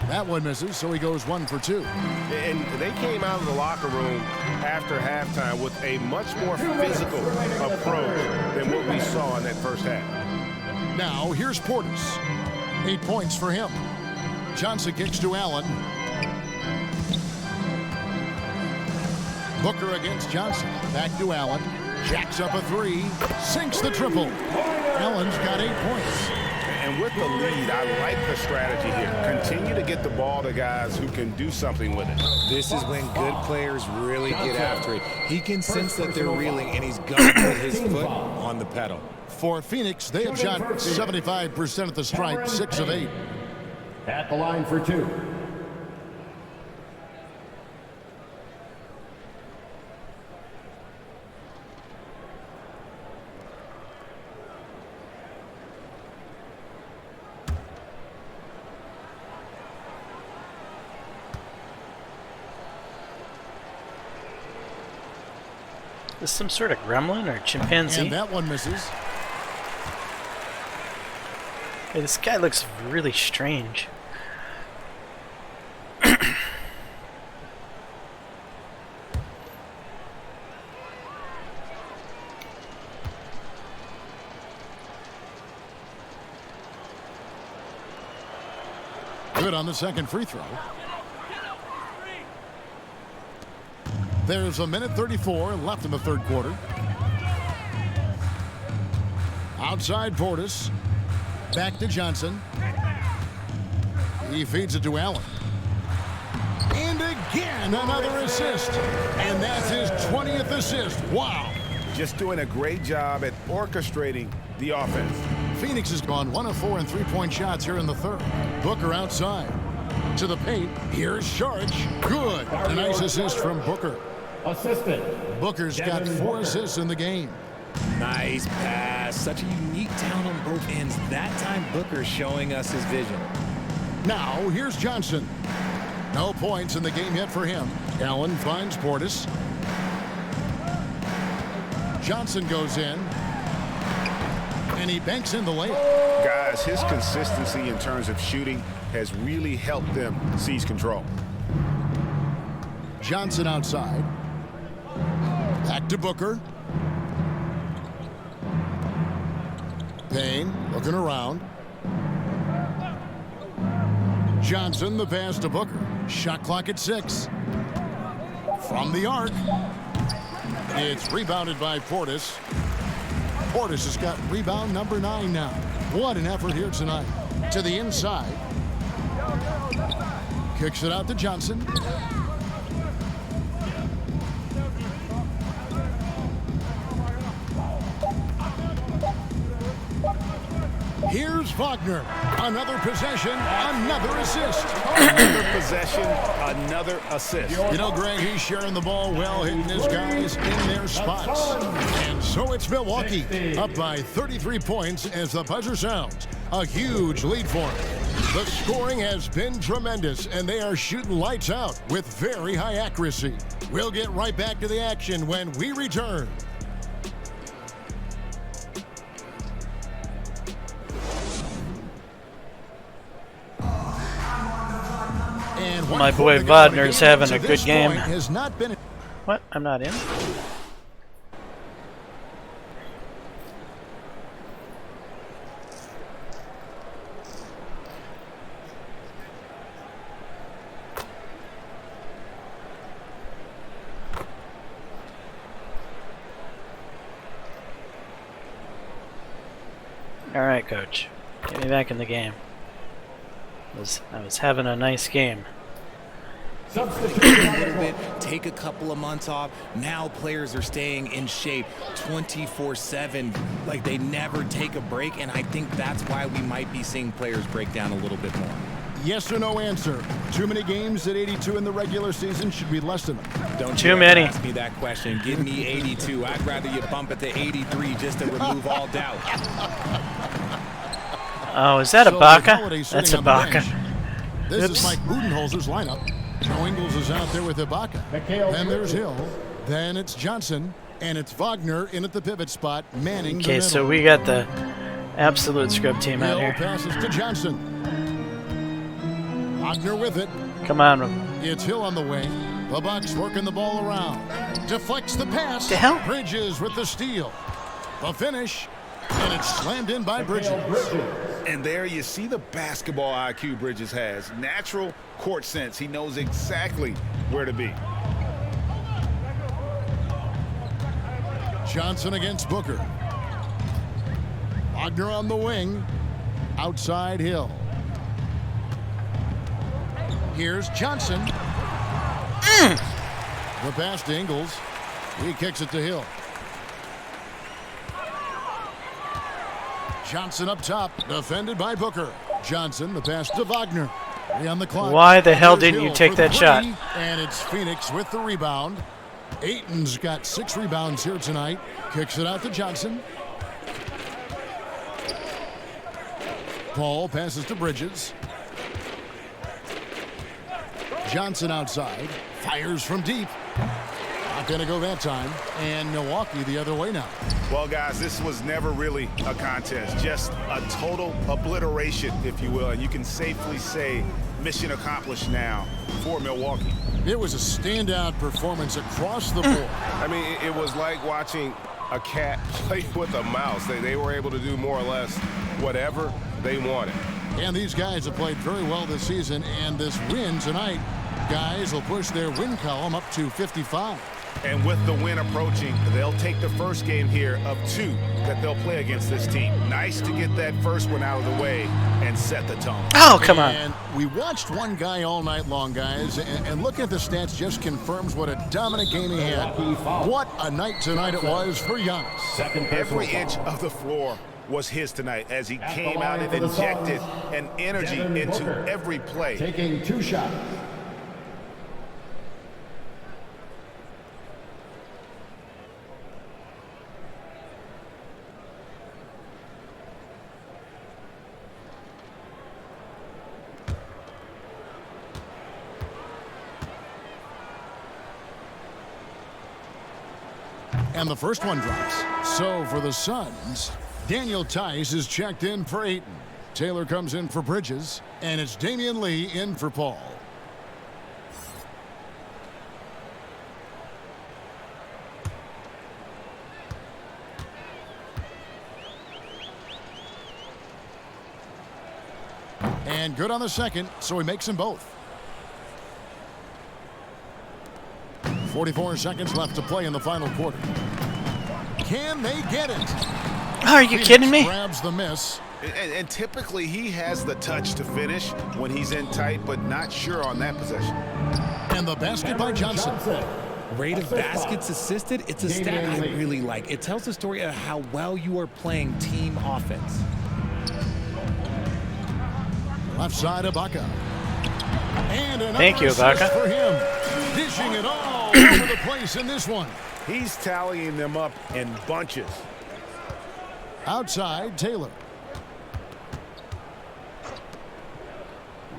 That one misses, so he goes 1 for 2. And they came out of the locker room after halftime with a much more physical approach than what we saw in that first half. Now, here's Portis. 8 points for him. Johnson kicks to Allen. Booker against Johnson. Back to Allen. Jacks up a 3. Sinks the triple. Allen's got 8 points. And with the lead, I like the strategy here. Continue to get the ball to guys who can do something with it. This is when good players really get after it. He can sense that they're reeling, and he's going to put his foot on the pedal. For Phoenix, they have shot 75% at the stripe, 6 of 8. At the line for 2. Is this some sort of gremlin or chimpanzee? And that one misses. Hey, this guy looks really strange. Good on the second free throw. There's 1:34 left in the third quarter. Outside Portis. Back to Johnson. He feeds it to Allen. And again, another assist. And that's his 20th assist. Wow. Just doing a great job at orchestrating the offense. Phoenix has gone 1 of 4 in three-point shots here in the third. Booker outside. To the paint. Here's Sharch. Good. A nice assist from Booker. Assistant. Booker's got 4 assists in the game. Nice pass. Such a unique talent on both ends. That time, Booker showing us his vision. Now, here's Johnson. No points in the game yet for him. Allen finds Portis. Johnson goes in. And he banks in the layup. Guys, his consistency in terms of shooting has really helped them seize control. Johnson outside. Back to Booker. Payne looking around. Johnson, the pass to Booker. Shot clock at 6. From the arc. It's rebounded by Portis. Portis has got rebound number 9 now. What an effort here tonight. To the inside. Kicks it out to Johnson. Here's Wagner. Another possession, another assist. Another possession, another assist. You know, Greg, he's sharing the ball well, hitting his guys in their spots. And so it's Milwaukee, up by 33 points as the buzzer sounds. A huge lead for them. The scoring has been tremendous, and they are shooting lights out with very high accuracy. We'll get right back to the action when we return. My boy Wagner's having a good game. Has not been. What? I'm not in? All right, coach. Get me back in the game. I was having a nice game. A little bit, take a couple of months off. Now players are staying in shape 24/7, like they never take a break, and I think that's why we might be seeing players break down a little bit more. Yes or no answer. Too many games at 82 in the regular season should be less than them. Don't too you many. Ask me that question. Give me 82. I'd rather you bump it to 83 just to remove all doubt. Oh, is that So Ibaka? with That's sitting on the Ibaka. bench, This Oops. is Mike Budenholzer's lineup. Joe Ingles is out there with Ibaka. Then there's Hill. Then it's Johnson. And it's Wagner in at the pivot spot, manning the Okay, middle. so we got the absolute scrub team out Hill here. passes to Johnson. Wagner with it. Come on. It's Hill on the wing. The Bucks working the ball around. Deflects the pass. The hell? Bridges with the steal. The finish. And it's slammed in by Bridges. And there you see the basketball IQ Bridges has. Natural court sense. He knows exactly where to be. Johnson against Booker. Wagner on the wing. Outside Hill. Here's Johnson. The pass to Ingles. He kicks it to Hill. Johnson up top, defended by Booker. Johnson, the pass to Wagner. 3 on the clock. Why the hell Here's didn't you Hill take for that 3, shot? And it's Phoenix with the rebound. Ayton's got 6 rebounds here tonight. Kicks it out to Johnson. Paul passes to Bridges. Johnson outside. Fires from deep. Not going to go that time. And Milwaukee the other way now. Well, guys, this was never really a contest. Just a total obliteration, if you will. And you can safely say mission accomplished now for Milwaukee. It was a standout performance across the board. I mean, it was like watching a cat play with a mouse. They were able to do more or less whatever they wanted. And these guys have played very well this season. And this win tonight, guys will push their win column up to 55. And with the win approaching, they'll take the first game here of 2 that they'll play against this team. Nice to get that first one out of the way and set the tone. Oh, come on. And we watched one guy all night long, guys, and looking at the stats just confirms what a dominant game he had. What a night tonight it was for Giannis. Every inch of the floor was his tonight as he came out and injected an energy into every play. Taking 2 shots. And the first one drops. So for the Suns, Daniel Tice is checked in for Ayton. Taylor comes in for Bridges. And it's Damian Lee in for Paul. And good on the second, so he makes them both. 44 seconds left to play in the final quarter. Can they get it? Are you kidding me? Grabs the miss. And typically he has the touch to finish when he's in tight, but not sure on that possession. And the basket by Johnson. Rate of baskets assisted, it's a stat I really like. It tells the story of how well you are playing team offense. Left side, Ibaka. And another Thank you, assist Ibaka. for him. Dishing it all over the place in this one. He's tallying them up in bunches. Outside, Taylor.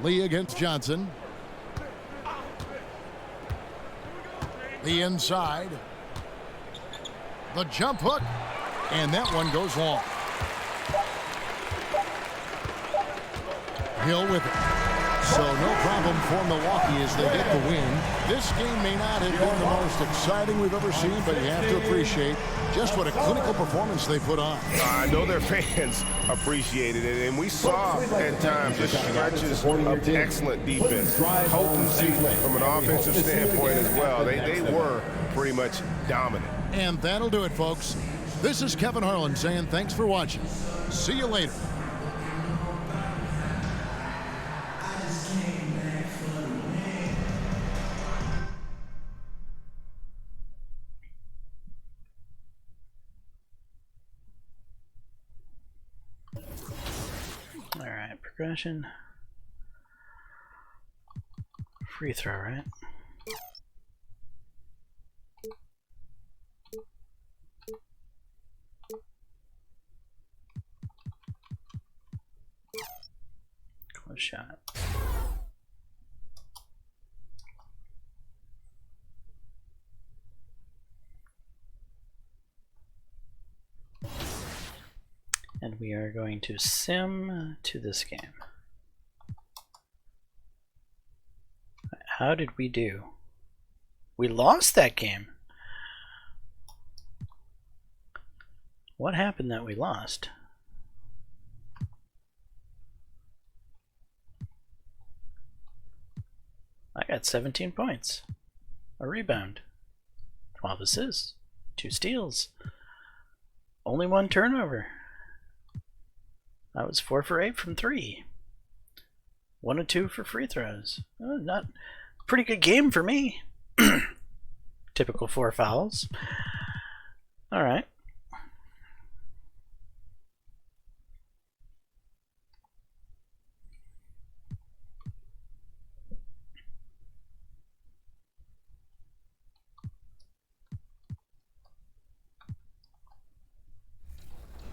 Lee against Johnson. The inside. The jump hook. And that one goes long. Hill with it. So no problem for Milwaukee as they get the win. This game may not have been the most exciting we've ever seen, but you have to appreciate just what a clinical performance they put on. I know their fans appreciated it, and we saw at times just stretches of excellent defense, potency from an offensive standpoint as well. They were pretty much dominant. And that'll do it, folks. This is Kevin Harlan saying thanks for watching. See you later. All right, progression. Free throw, right? Close shot. And we are going to sim to this game. How did we do? We lost that game. What happened that we lost? I got 17 points. A rebound. 12 assists. 2 steals. Only 1 turnover. I was 4 for 8 from 3. 1 of 2 for free throws. Oh, not pretty good game for me. Typical 4 fouls. All right.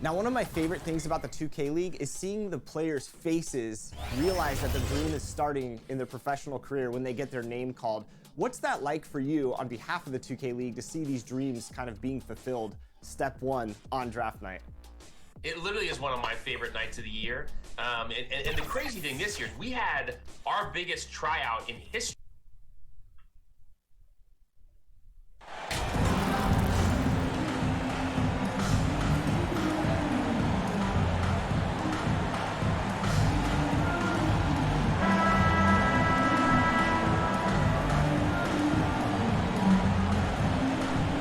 Now, one of my favorite things about the 2K League is seeing the players' faces realize that the dream is starting in their professional career when they get their name called. What's that like for you on behalf of the 2K League to see these dreams kind of being fulfilled step 1 on draft night? It literally is one of my favorite nights of the year. And the crazy thing this year, we had our biggest tryout in history.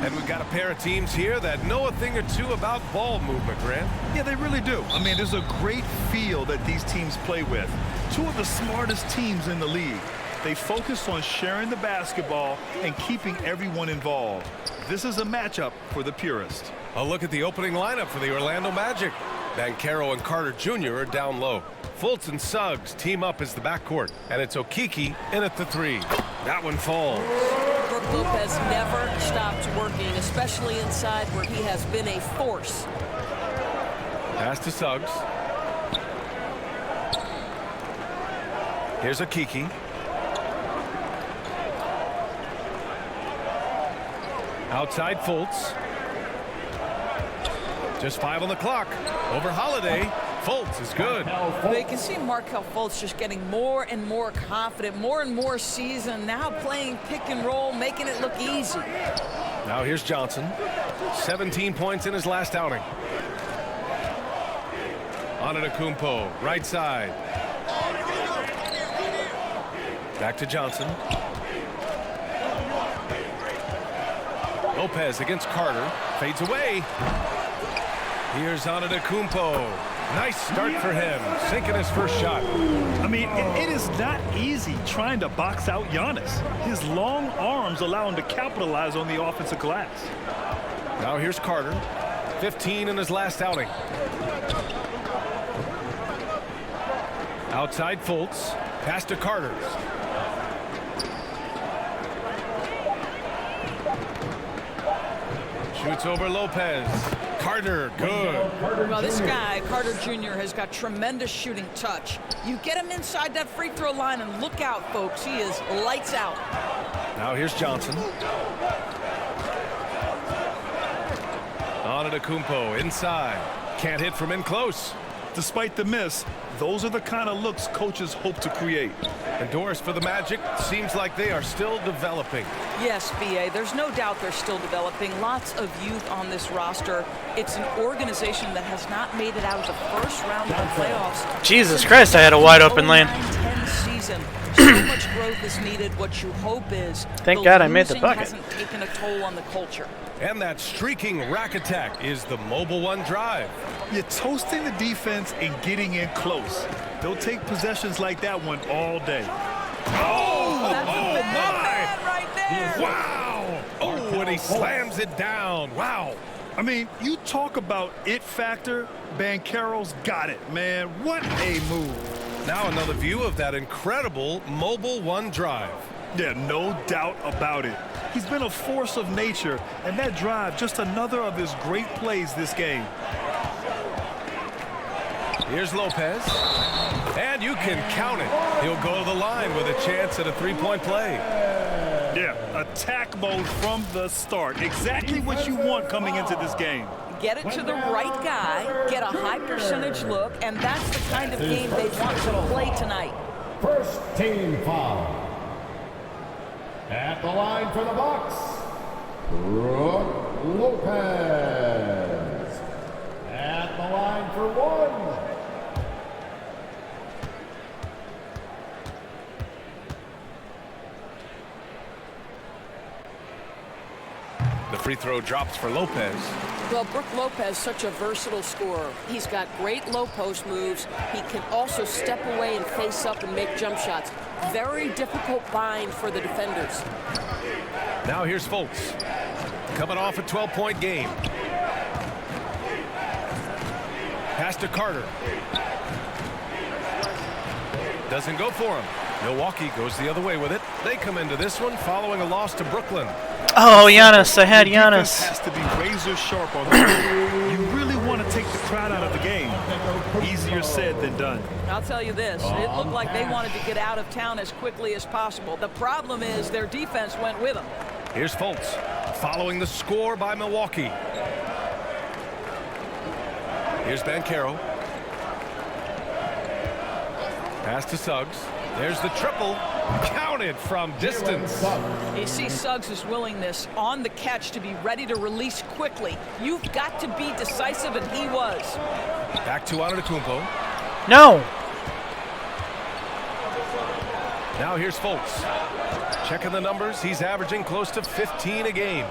And we've got a pair of teams here that know a thing or two about ball movement, Grant. Yeah, they really do. I mean, there's a great feel that these teams play with. 2 of the smartest teams in the league. They focus on sharing the basketball and keeping everyone involved. This is a matchup for the purist. A look at the opening lineup for the Orlando Magic. Banchero and Carter Jr. are down low. Fultz and Suggs team up as the backcourt. And it's Okiki in at the 3. That one falls. Brook Lopez never stops working, especially inside where he has been a force. Pass to Suggs. Here's Okiki. Outside Fultz. Just 5 on the clock. Over Holiday. Fultz is good. But you can see Markelle Fultz just getting more and more confident, more and more seasoned, now playing pick and roll, making it look easy. Now here's Johnson. 17 points in his last outing. Antetokounmpo, right side. Back to Johnson. Lopez against Carter. Fades away. Here's Antetokounmpo. Nice start for him, sinking his first shot. I mean, it is not easy trying to box out Giannis. His long arms allow him to capitalize on the offensive glass. Now here's Carter, 15 in his last outing. Outside Fultz, pass to Carter. Shoots over Lopez. Carter, good. Well, this guy, Carter Jr., has got tremendous shooting touch. You get him inside that free throw line and look out, folks. He is lights out. Now here's Johnson. Antetokounmpo inside. Can't hit from in close. Despite the miss, those are the kind of looks coaches hope to create. And Doris for the Magic, seems like they are still developing. Yes, B.A., there's no doubt they're still developing. Lots of youth on this roster. It's an organization that has not made it out of the first round of the playoffs. Jesus Christ, I had a wide open lane. 09-10 season. So much growth is needed. What you hope is Thank God I made the losing bucket. hasn't taken a toll on the culture. And that streaking rack attack is the Mobile One drive. You're toasting the defense and getting in close. They'll take possessions like that one all day. That's a bad right there. Wow! Oh, and he slams it down. Wow! I mean, you talk about it factor, Banchero's got it, man. What a move. Now another view of that incredible Mobile One drive. Yeah, no doubt about it. He's been a force of nature, and that drive, just another of his great plays this game. Here's Lopez, and you can count it. He'll go to the line with a chance at a three-point play. Yeah, attack mode from the start. Exactly what you want coming into this game. Get it to the right guy, get a high percentage look, and that's the kind of game they want to play tonight. First team foul. At the line for the Bucks, Brook Lopez. At the line for one. The free throw drops for Lopez. Well, Brook Lopez, such a versatile scorer. He's got great low post moves. He can also step away and face up and make jump shots. Very difficult bind for the defenders. Now here's Fultz, coming off a 12-point game. Pass to Carter. Doesn't go for him. Milwaukee goes the other way with it. They come into this one following a loss to Brooklyn. Oh, Giannis. I had Giannis. Has to be razor sharp on the You really want to take the crowd out of the game. Easier said than done. I'll tell you this, it looked like they wanted to get out of town as quickly as possible. The problem is their defense went with them. Here's Fultz, following the score by Milwaukee. Here's Banchero. Pass to Suggs. There's the triple. Counted from distance. You see Suggs' willingness on the catch to be ready to release quickly. You've got to be decisive, and he was. Back to Antetokounmpo. No. Now here's Fultz. Checking the numbers. He's averaging close to 15 a game.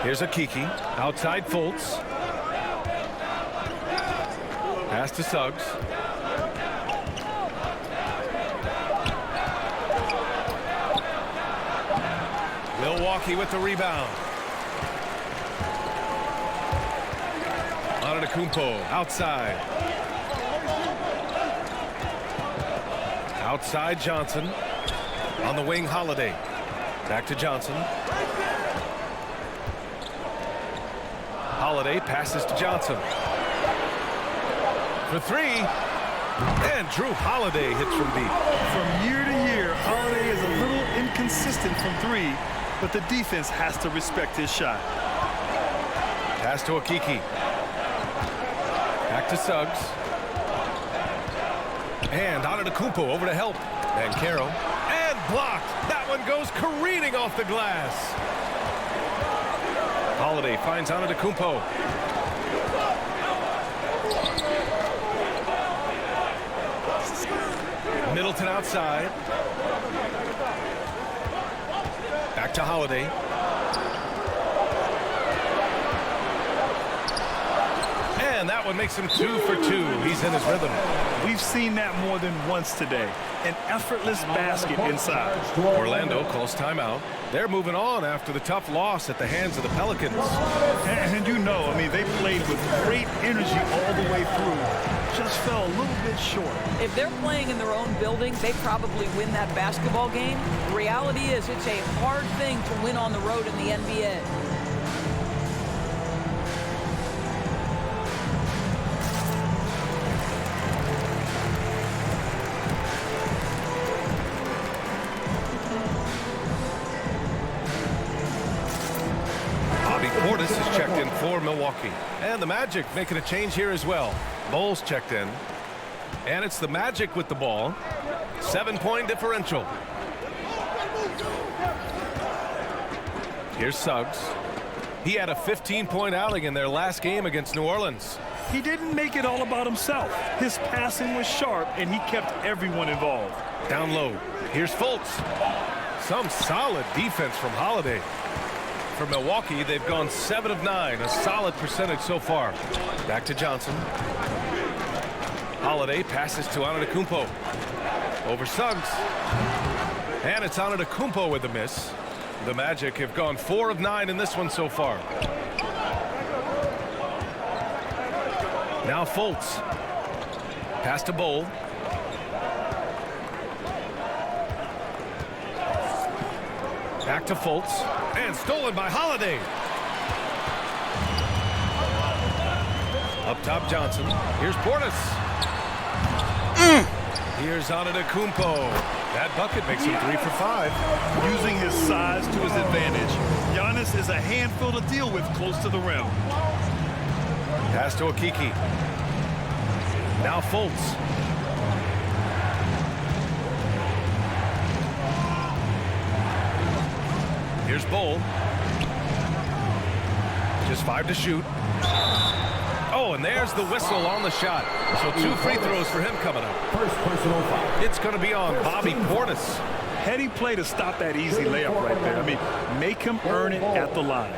Here's Akiki. Outside Fultz. Pass to Suggs. Milwaukee with the rebound. Antetokounmpo outside. Outside Johnson. On the wing, Holiday. Back to Johnson. Holiday passes to Johnson. For three. And Drew Holiday hits from deep. From year to year, Holiday is a little inconsistent from three, but the defense has to respect his shot. Pass to Akiki. Back to Suggs. And Antetokounmpo over to help. Banchero. And blocked. That one goes careening off the glass. Holiday finds Antetokounmpo. Middleton outside. Back to Holiday. And that one makes him 2 for 2. He's in his rhythm. We've seen that more than once today. An effortless basket inside. Orlando calls timeout. They're moving on after the tough loss at the hands of the Pelicans. And you know, I mean, they played with great energy all the way through. Just fell a little bit short. If they're playing in their own building, they probably win that basketball game. The reality is it's a hard thing to win on the road in the NBA. Portis is checked in for Milwaukee. And the Magic making a change here as well. Bowles checked in. And it's the Magic with the ball. 7-point differential. Here's Suggs. He had a 15-point outing in their last game against New Orleans. He didn't make it all about himself. His passing was sharp, and he kept everyone involved. Down low. Here's Fultz. Some solid defense from Holiday. For Milwaukee, they've gone 7 of 9, a solid percentage so far. Back to Johnson. Holiday passes to Antetokounmpo. Over Suggs. And it's Antetokounmpo with a miss. The Magic have gone 4 of 9 in this one so far. Now Fultz. Pass to Bol. Back to Fultz. And stolen by Holiday. Up top, Johnson. Here's Portis. Here's Antetokounmpo. That bucket makes him 3 for 5. Using his size to his advantage. Giannis is a handful to deal with close to the rim. Pass to Okiki. Now Fultz. Here's Bol. Just 5 to shoot. Oh, and there's the whistle on the shot. So 2 free throws for him coming up. First personal foul. It's going to be on Bobby Portis. Heady play to stop that easy layup right there. I mean, make him earn it at the line.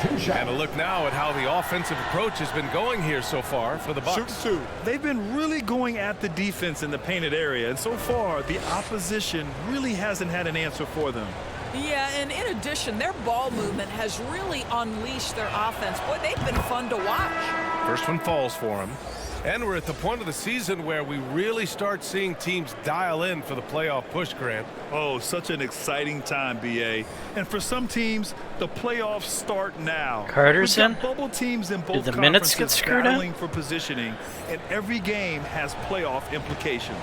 And a look now at how the offensive approach has been going here so far for the Bucks. Shoot 2. They've been really going at the defense in the painted area, and so far the opposition really hasn't had an answer for them. Yeah, and in addition, their ball movement has really unleashed their offense. Boy, they've been fun to watch. First one falls for him. And we're at the point of the season where we really start seeing teams dial in for the playoff push, Grant. Oh, such an exciting time, B.A. And for some teams, the playoffs start now. Carter's in. Bubble teams in both Did the minutes get conferences screwed battling up? for positioning, and every game has playoff implications.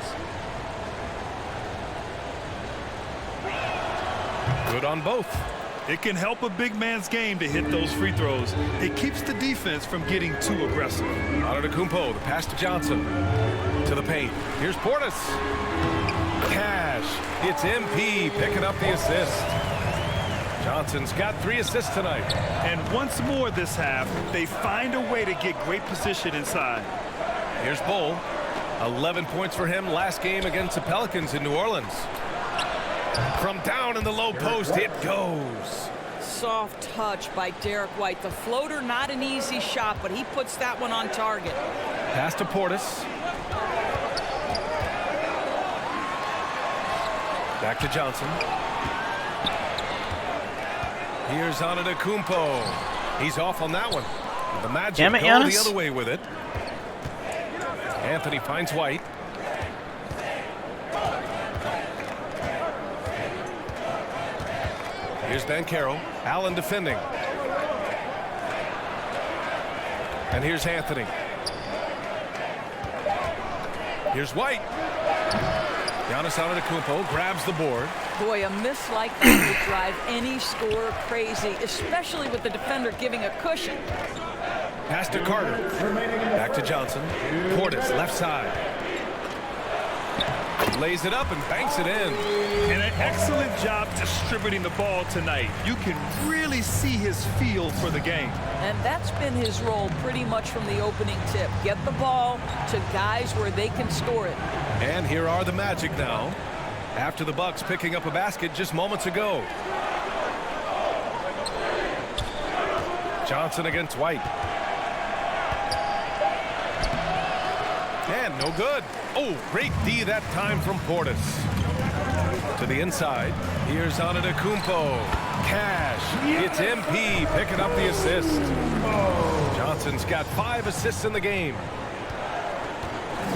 Good on both. It can help a big man's game to hit those free throws. It keeps the defense from getting too aggressive. Antetokounmpo, the pass to Johnson. To the paint. Here's Portis. Cash. It's MP picking up the assist. Johnson's got 3 assists tonight. And once more this half, they find a way to get great position inside. Here's Bol. 11 points for him last game against the Pelicans in New Orleans. From down in the low post, it goes. Soft touch by Derek White. The floater, not an easy shot, but he puts that one on target. Pass to Portis. Back to Johnson. Here's Antetokounmpo. He's off on that one. The Magic Damn it, go Giannis. the other way with it. Anthony finds White. Here's Banchero. Allen defending. And here's Anthony. Here's White. Giannis Antetokounmpo grabs the board. Boy, a miss like that would drive any scorer crazy, especially with the defender giving a cushion. Pass to Carter. Back to Johnson. Portis, left side. Lays it up and banks it in. And an excellent job distributing the ball tonight. You can really see his feel for the game. And that's been his role pretty much from the opening tip. Get the ball to guys where they can score it. And here are the Magic now, after the Bucks picking up a basket just moments ago. Johnson against White. And no good. Oh, great D that time from Portis. To the inside. Here's Antetokounmpo. Cash. It's MP picking up the assist. Johnson's got 5 assists in the game.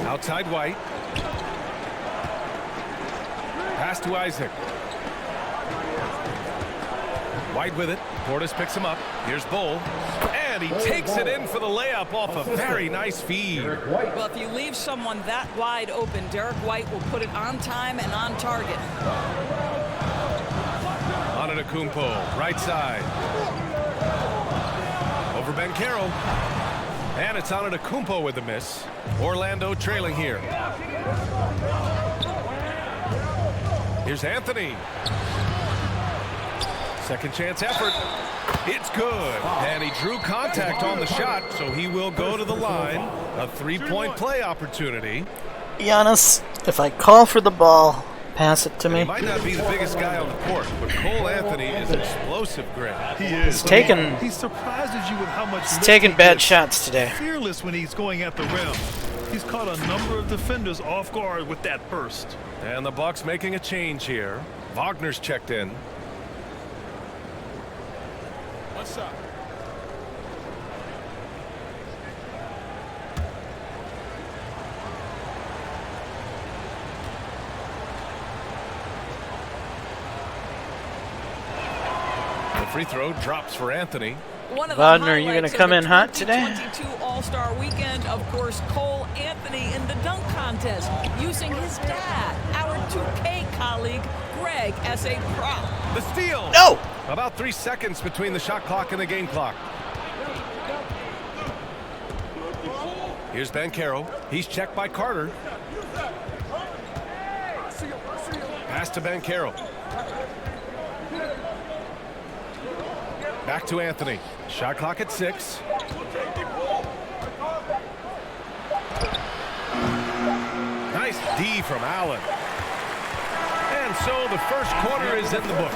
Outside White. Pass to Isaac. White with it. Portis picks him up. Here's Bol. And he takes it in for the layup off a very nice feed. Well, if you leave someone that wide open, Derek White will put it on time and on target. Antetokounmpo, right side. Over Banchero. And it's Antetokounmpo with the miss. Orlando trailing here. Here's Anthony. Second chance effort. It's good. And he drew contact on the shot, so he will go to the line. A 3-point play opportunity. Giannis, if I call for the ball, pass it to me. He might not be the biggest guy on the court, but Cole Anthony is explosive, Greg. He is. He surprises you with how much. He's taking bad shots today. Fearless when he's going at the rim. He's caught a number of defenders off guard with that burst. And the Bucks making a change here. Wagner's checked in. One shot. The free throw drops for Anthony. One of the Wagner, are you going to highlights come of in the hot today? 2022 All-Star Weekend, of course, Cole Anthony in the dunk contest, using his dad, our 2K colleague, Greg, as a prop. The steal. No! About 3 seconds between the shot clock and the game clock. Here's Banchero. He's checked by Carter. Pass to Banchero. Back to Anthony. Shot clock at 6. Nice D from Allen. And so the first quarter is in the books.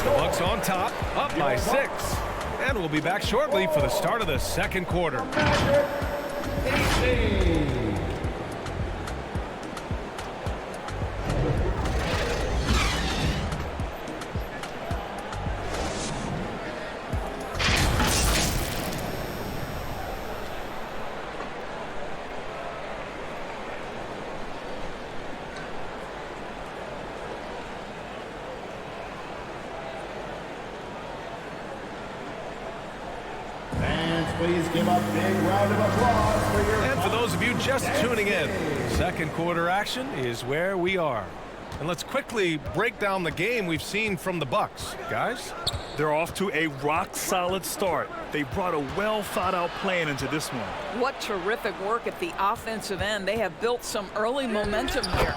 The Bucks on top, up by 6. And we'll be back shortly for the start of the second quarter. Please give a big round of applause for your... And for those of you just tuning in, second quarter action is where we are. And let's quickly break down the game we've seen from the Bucks. Guys? They're off to a rock-solid start. They brought a well-thought-out plan into this one. What terrific work at the offensive end. They have built some early momentum here.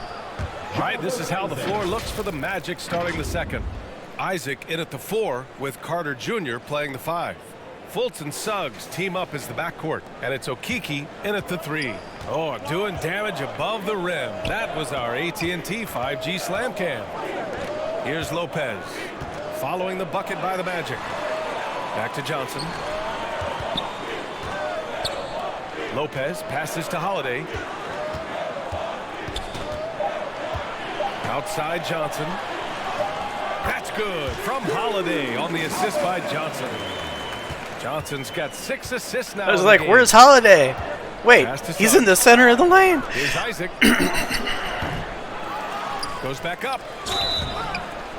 All right, this is how the floor looks for the Magic starting the second. Isaac in at the 4 with Carter Jr. playing the 5. Fultz and Suggs team up as the backcourt, and it's Okiki in at the 3. Oh, doing damage above the rim. That was our AT&T 5G slam cam. Here's Lopez, following the bucket by the Magic. Back to Johnson. Lopez passes to Holiday. Outside Johnson. That's good from Holiday on the assist by Johnson. Johnson's got 6 assists now. I was like, where's Holiday? Wait, he's in the center of the lane. Here's Isaac. Goes back up.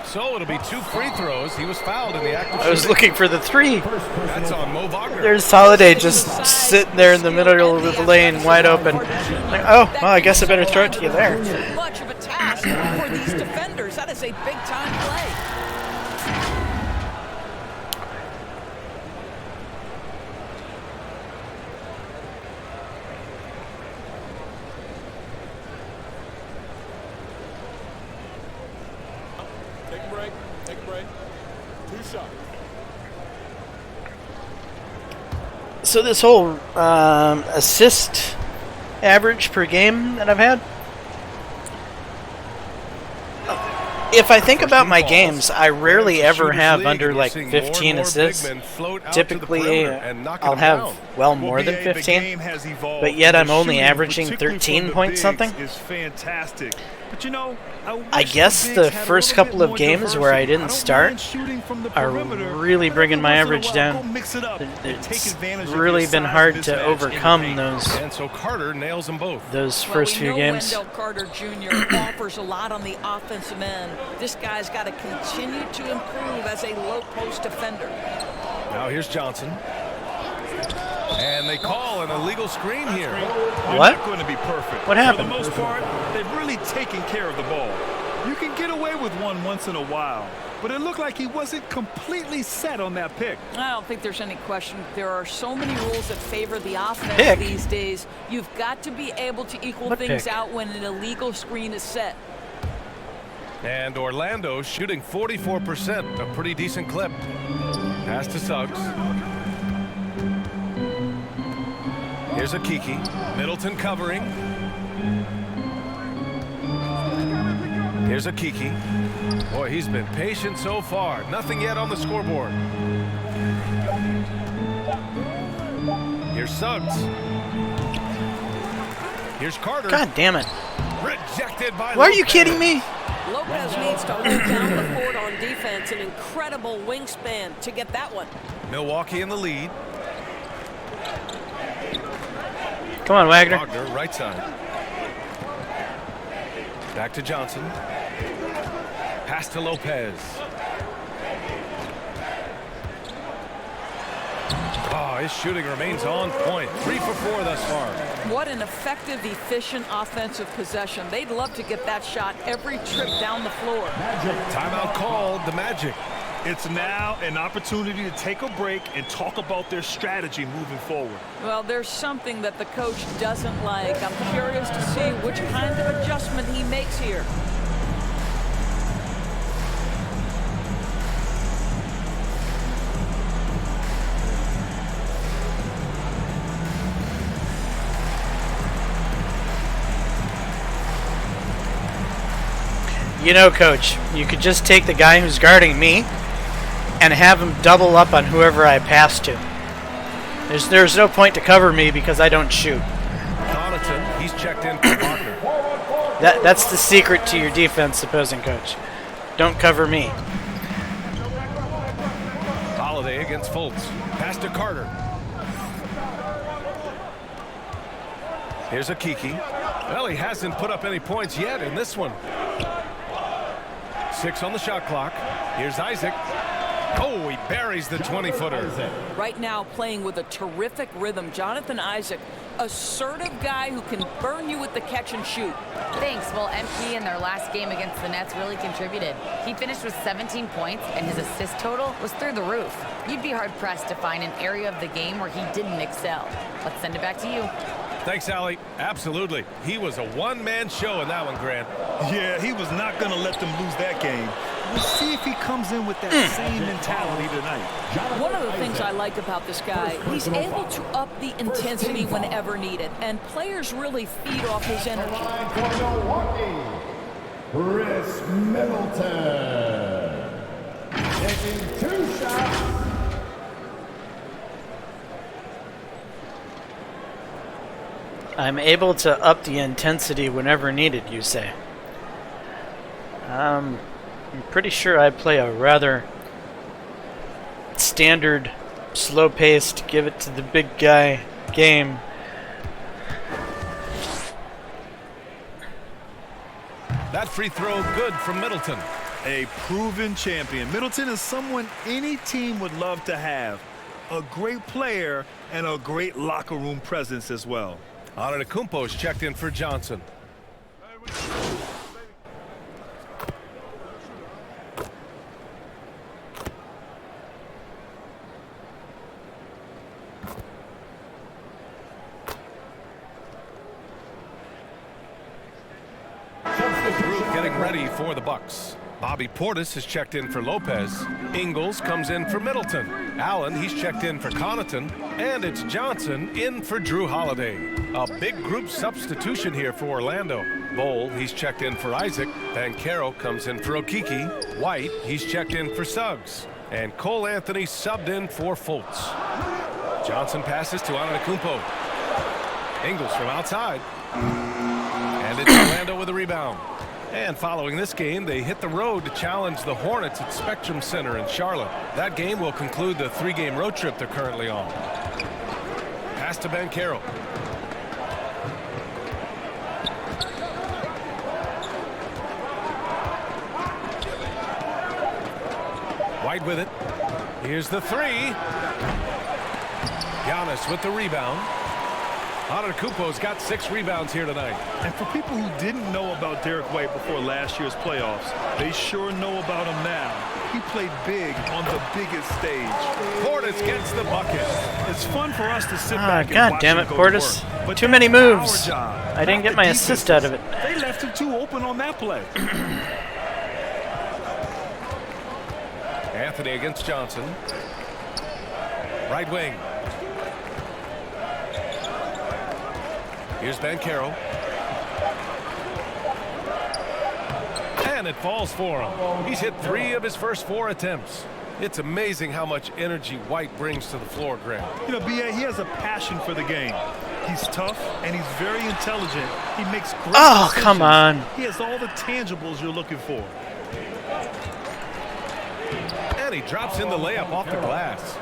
So it'll be 2 free throws. He was fouled in the act of I was looking for the 3. That's on Mo Wagner. There's Holiday just sitting there in the middle of the lane, wide open. Like, oh, well, I guess I better throw it to you there. Too much of a task for these defenders. That is a big-time play. Take a break. 2 shots. So this whole assist average per game that I've had, if I think about my games, I rarely ever have under like 15 assists. Typically, I'll have well more than 15, but yet I'm only averaging 13 point something. Is fantastic. But you know, I guess the first couple of games where I didn't start are really bringing my average down. It's really been hard to overcome those. And so Carter nails them both. Those first few games. Wendell Carter Jr. offers a lot on the offensive end. This guy's got to continue to improve as a low post defender. Now here's Johnson. And they call an illegal screen here. What? Not going to be perfect. What happened? For the most part, they've really taken care of the ball. You can get away with one once in a while, but it looked like he wasn't completely set on that pick. I don't think there's any question. There are so many rules that favor the offense these days. You've got to be able to equal things out when an illegal screen is set. And Orlando shooting 44%, a pretty decent clip. Pass to Suggs. Here's Okiki. Middleton covering. Here's a Kiki. Boy, he's been patient so far. Nothing yet on the scoreboard. Here's Suggs. Here's Carter. God damn it. Rejected by Why are you kidding me? Lopez needs to hold down the fort on defense. An incredible wingspan to get that one. Milwaukee in the lead. Come on, Wagner. Wagner, right side. Back to Johnson. Pass to Lopez. Oh, his shooting remains on point. 3 for 4 thus far. What an effective, efficient offensive possession. They'd love to get that shot every trip down the floor. Timeout called, the Magic. It's now an opportunity to take a break and talk about their strategy moving forward. Well, there's something that the coach doesn't like. I'm curious to see which kind of adjustment he makes here. You know, Coach, you could just take the guy who's guarding me and have him double up on whoever I pass to. There's no point to cover me because I don't shoot. Connaughton, he's checked in for Wagner. That's the secret to your defense, opposing coach. Don't cover me. Holiday against Fultz. Pass to Carter. Here's a Kiki. Well, he hasn't put up any points yet in this one. 6 on the shot clock. Here's Isaac. Oh, he buries the 20-footer. Right now playing with a terrific rhythm. Jonathan Isaac, assertive guy who can burn you with the catch and shoot. Thanks. Well, MP in their last game against the Nets really contributed. He finished with 17 points, and his assist total was through the roof. You'd be hard-pressed to find an area of the game where he didn't excel. Let's send it back to you. Thanks, Allie. Absolutely. He was a one-man show in that one, Grant. Yeah, he was not going to let them lose that game. We'll see if he comes in with that same mentality tonight. One of the things I like about this guy, he's able to up the intensity whenever needed, and players really feed off his energy. Chris Middleton taking 2 shots. I'm able to up the intensity whenever needed, you say. I'm pretty sure I play a rather standard, slow-paced, give it to the big guy game. That free throw good from Middleton. A proven champion. Middleton is someone any team would love to have. A great player and a great locker room presence as well. Antetokounmpo's checked in for Johnson. Group getting ready for the Bucks. Bobby Portis has checked in for Lopez. Ingles comes in for Middleton. Allen, he's checked in for Connaughton. And it's Johnson in for Drew Holiday. A big group substitution here for Orlando. Bowl, he's checked in for Isaac. Banchero comes in for Okiki. White, he's checked in for Suggs. And Cole Anthony subbed in for Fultz. Johnson passes to Antetokounmpo. Ingles from outside. And it's Orlando with a rebound. And following this game, they hit the road to challenge the Hornets at Spectrum Center in Charlotte. That game will conclude the 3-game road trip they're currently on. Pass to Banchero. White with it. Here's the 3. Giannis with the rebound. Antetokounmpo's got 6 rebounds here tonight. And for people who didn't know about Derek White before last year's playoffs, they sure know about him now. He played big on the biggest stage. Portis gets the bucket. It's fun for us to sit back and God watch damn him it, go Portis. to work. But Too many moves. that's our job, I didn't not get my the assist out of it. They left him too open on that play. Anthony against Johnson. Right wing. Here's Banchero. And it falls for him. He's hit 3 of his first 4 attempts. It's amazing how much energy White brings to the floor, Graham. You know, B.A., he has a passion for the game. He's tough, and he's very intelligent. He makes great decisions. Come on. He has all the tangibles you're looking for. And he drops in the layup off the glass.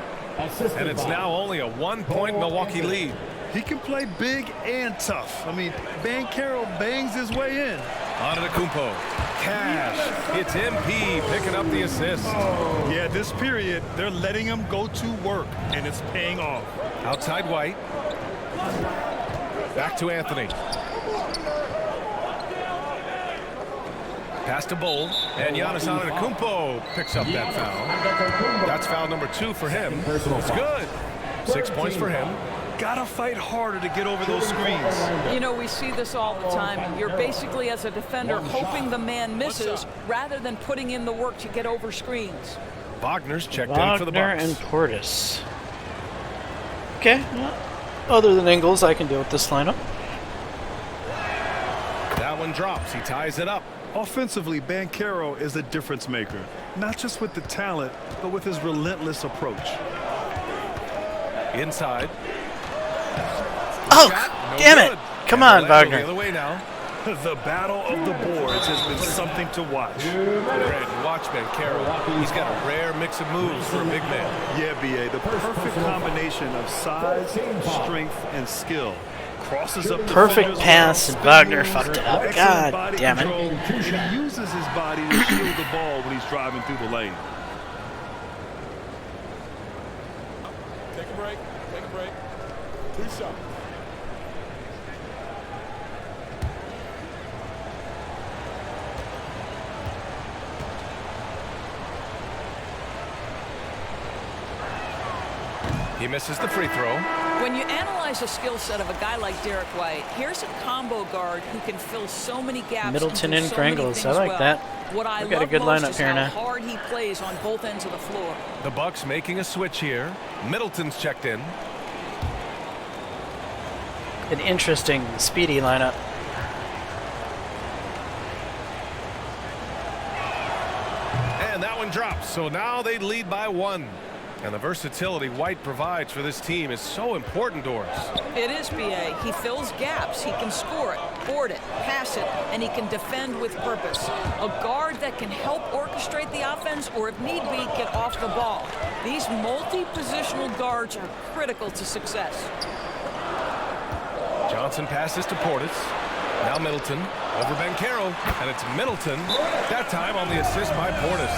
And it's now only a 1-point Milwaukee lead. He can play big and tough. I mean, Banchero bangs his way in. Antetokounmpo. Cash. It's MP picking up the assist. Yeah, this period, they're letting him go to work, and it's paying off. Outside White. Back to Anthony. Pass to Bold, and Giannis Antetokounmpo picks up that foul. That's foul number 2 for him. It's good. 6 points for him. Gotta fight harder to get over those screens. You know, we see this all the time. You're basically, as a defender, hoping the man misses rather than putting in the work to get over screens. Wagner's checked in for the Bucks. And Portis. Okay. Well, other than Ingles, I can deal with this lineup. That one drops. He ties it up. Offensively, Banchero is a difference maker. Not just with the talent, but with his relentless approach. Inside. Oh, damn it. Come on, Wagner. The other way now. The battle of the boards has been something to watch. Brandon, watch Banchero. He's got a rare mix of moves for a big man. Yeah, B.A., the perfect combination of size, strength, and skill. Crosses up perfect pass, and Wagner fucked it up. God damn it. And he uses his body to shield the ball when he's driving through the lane. Take a break. Take a break. 2 shots. He misses the free throw. When you analyze the skill set of a guy like Derek White, here's a combo guard who can fill so many gaps. Middleton and Grangles. I like that. What I We've got a love good most lineup is here how now. hard he plays on both ends of the floor. The Bucks making a switch here. Middleton's checked in. An interesting, speedy lineup. And that one drops. So now they lead by 1. And the versatility White provides for this team is so important, Doris. It is, B.A. He fills gaps. He can score it, board it, pass it, and he can defend with purpose. A guard that can help orchestrate the offense or, if need be, get off the ball. These multi-positional guards are critical to success. Johnson passes to Portis. Now Middleton over Banchero. And it's Middleton, that time on the assist by Portis.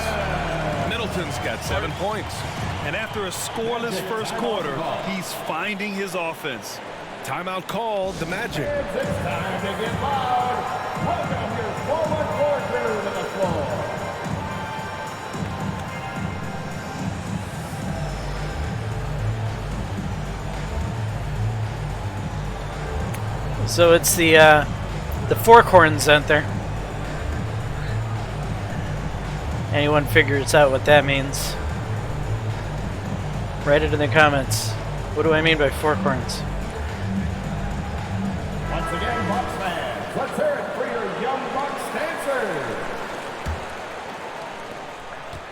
Middleton's got 7 points. And after a scoreless first quarter, he's finding his offense. Timeout called, the Magic. It's time to get loud. Welcome your forward court crew to the floor. So it's the fork horns out there. Anyone figures out what that means? Write it in the comments. What do I mean by fork horns? Once again, Bucks fans, let's hear it for your young Bucks dancers.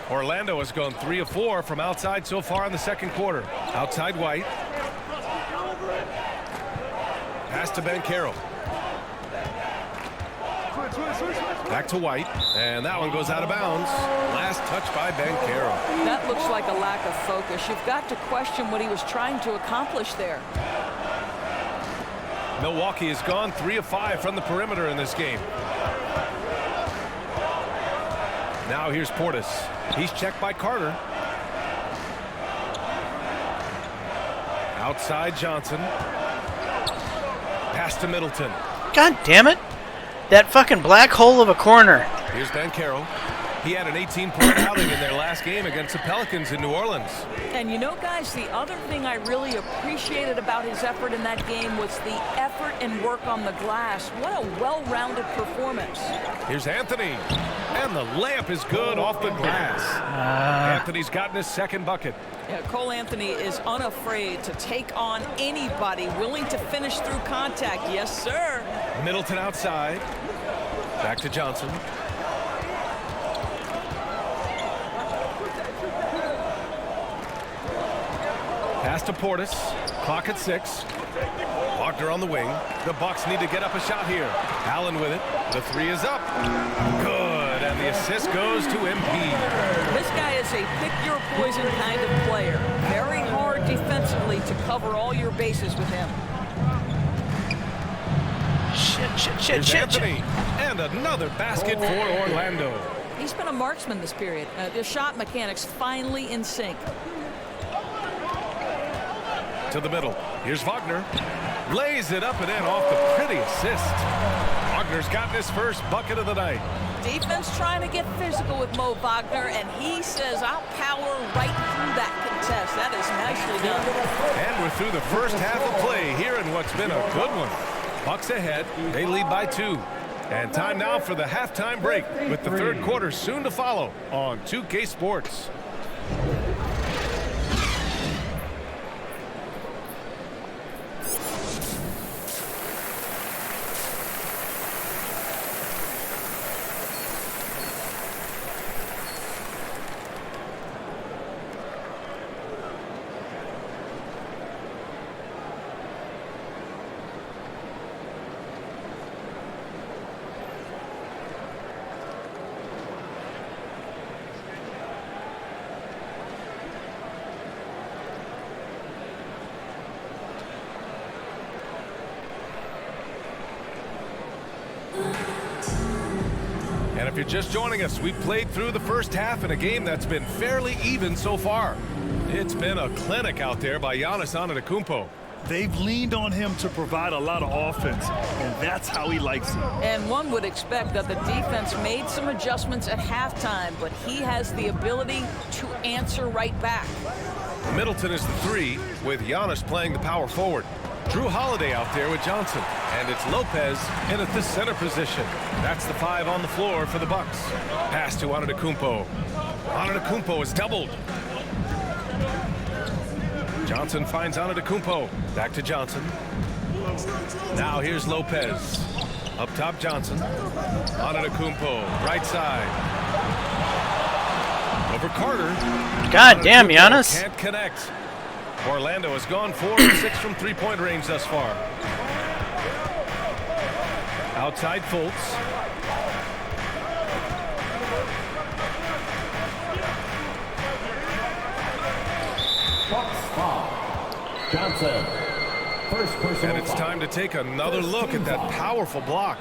Orlando has gone 3 of 4 from outside so far in the second quarter. Outside White. Pass to Banchero. Back to White, and that one goes out of bounds. Last touch by Banchero. That looks like a lack of focus. You've got to question what he was trying to accomplish there. Milwaukee has gone 3 of 5 from the perimeter in this game. Now here's Portis. He's checked by Carter. Outside Johnson. Pass to Middleton. God damn it. That fucking black hole of a corner. Here's Banchero. He had an 18-point outing in their last game against the Pelicans in New Orleans. And you know, guys, the other thing I really appreciated about his effort in that game was the effort and work on the glass. What a well-rounded performance. Here's Anthony. And the layup is good off the glass. Anthony's gotten his second bucket. Yeah, Cole Anthony is unafraid to take on anybody willing to finish through contact. Yes, sir. Middleton outside. Back to Johnson. Pass to Portis. Clock at 6. Wagner on the wing. The Bucks need to get up a shot here. Allen with it. The 3 is up. Good. And the assist goes to MP. This guy is a pick-your-poison kind of player. Very hard defensively to cover all your bases with him. Here's Anthony. And another basket for Orlando. He's been a marksman this period. The shot mechanics finally in sync. To the middle. Here's Wagner. Lays it up and in off the pretty assist. Wagner's gotten his first bucket of the night. Defense trying to get physical with Mo Wagner, and he says, I'll power right through that contest. That is nicely done. And we're through the first half of play here in what's been a good one. Bucks ahead. They lead by 2. And time now for the halftime break, with the third quarter soon to follow on 2K Sports. And if you're just joining us, we played through the first half in a game that's been fairly even so far. It's been a clinic out there by Giannis Antetokounmpo. They've leaned on him to provide a lot of offense, and that's how he likes it. And one would expect that the defense made some adjustments at halftime, but he has the ability to answer right back. Middleton is the 3, with Giannis playing the power forward. Drew Holiday out there with Johnson, and it's Lopez in at the center position. That's the 5 on the floor for the Bucks. Pass to Antetokounmpo. Antetokounmpo is doubled. Johnson finds Antetokounmpo. Back to Johnson. Now here's Lopez. Up top, Johnson. Antetokounmpo, right side. Over Carter. God damn, Giannis. Can't connect. Orlando has gone 4 of 6 from three-point range thus far. Outside Fultz. Johnson. First personal And it's time to take another look at that powerful block.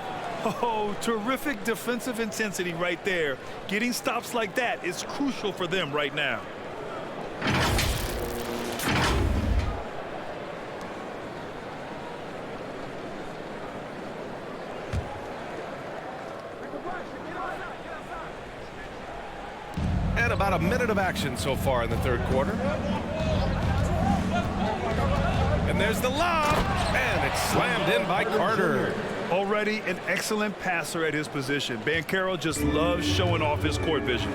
Oh, terrific defensive intensity right there. Getting stops like that is crucial for them right now. And about a minute of action so far in the third quarter. And there's the lob, and it's slammed in by Carter. Already an excellent passer at his position. Banchero just loves showing off his court vision.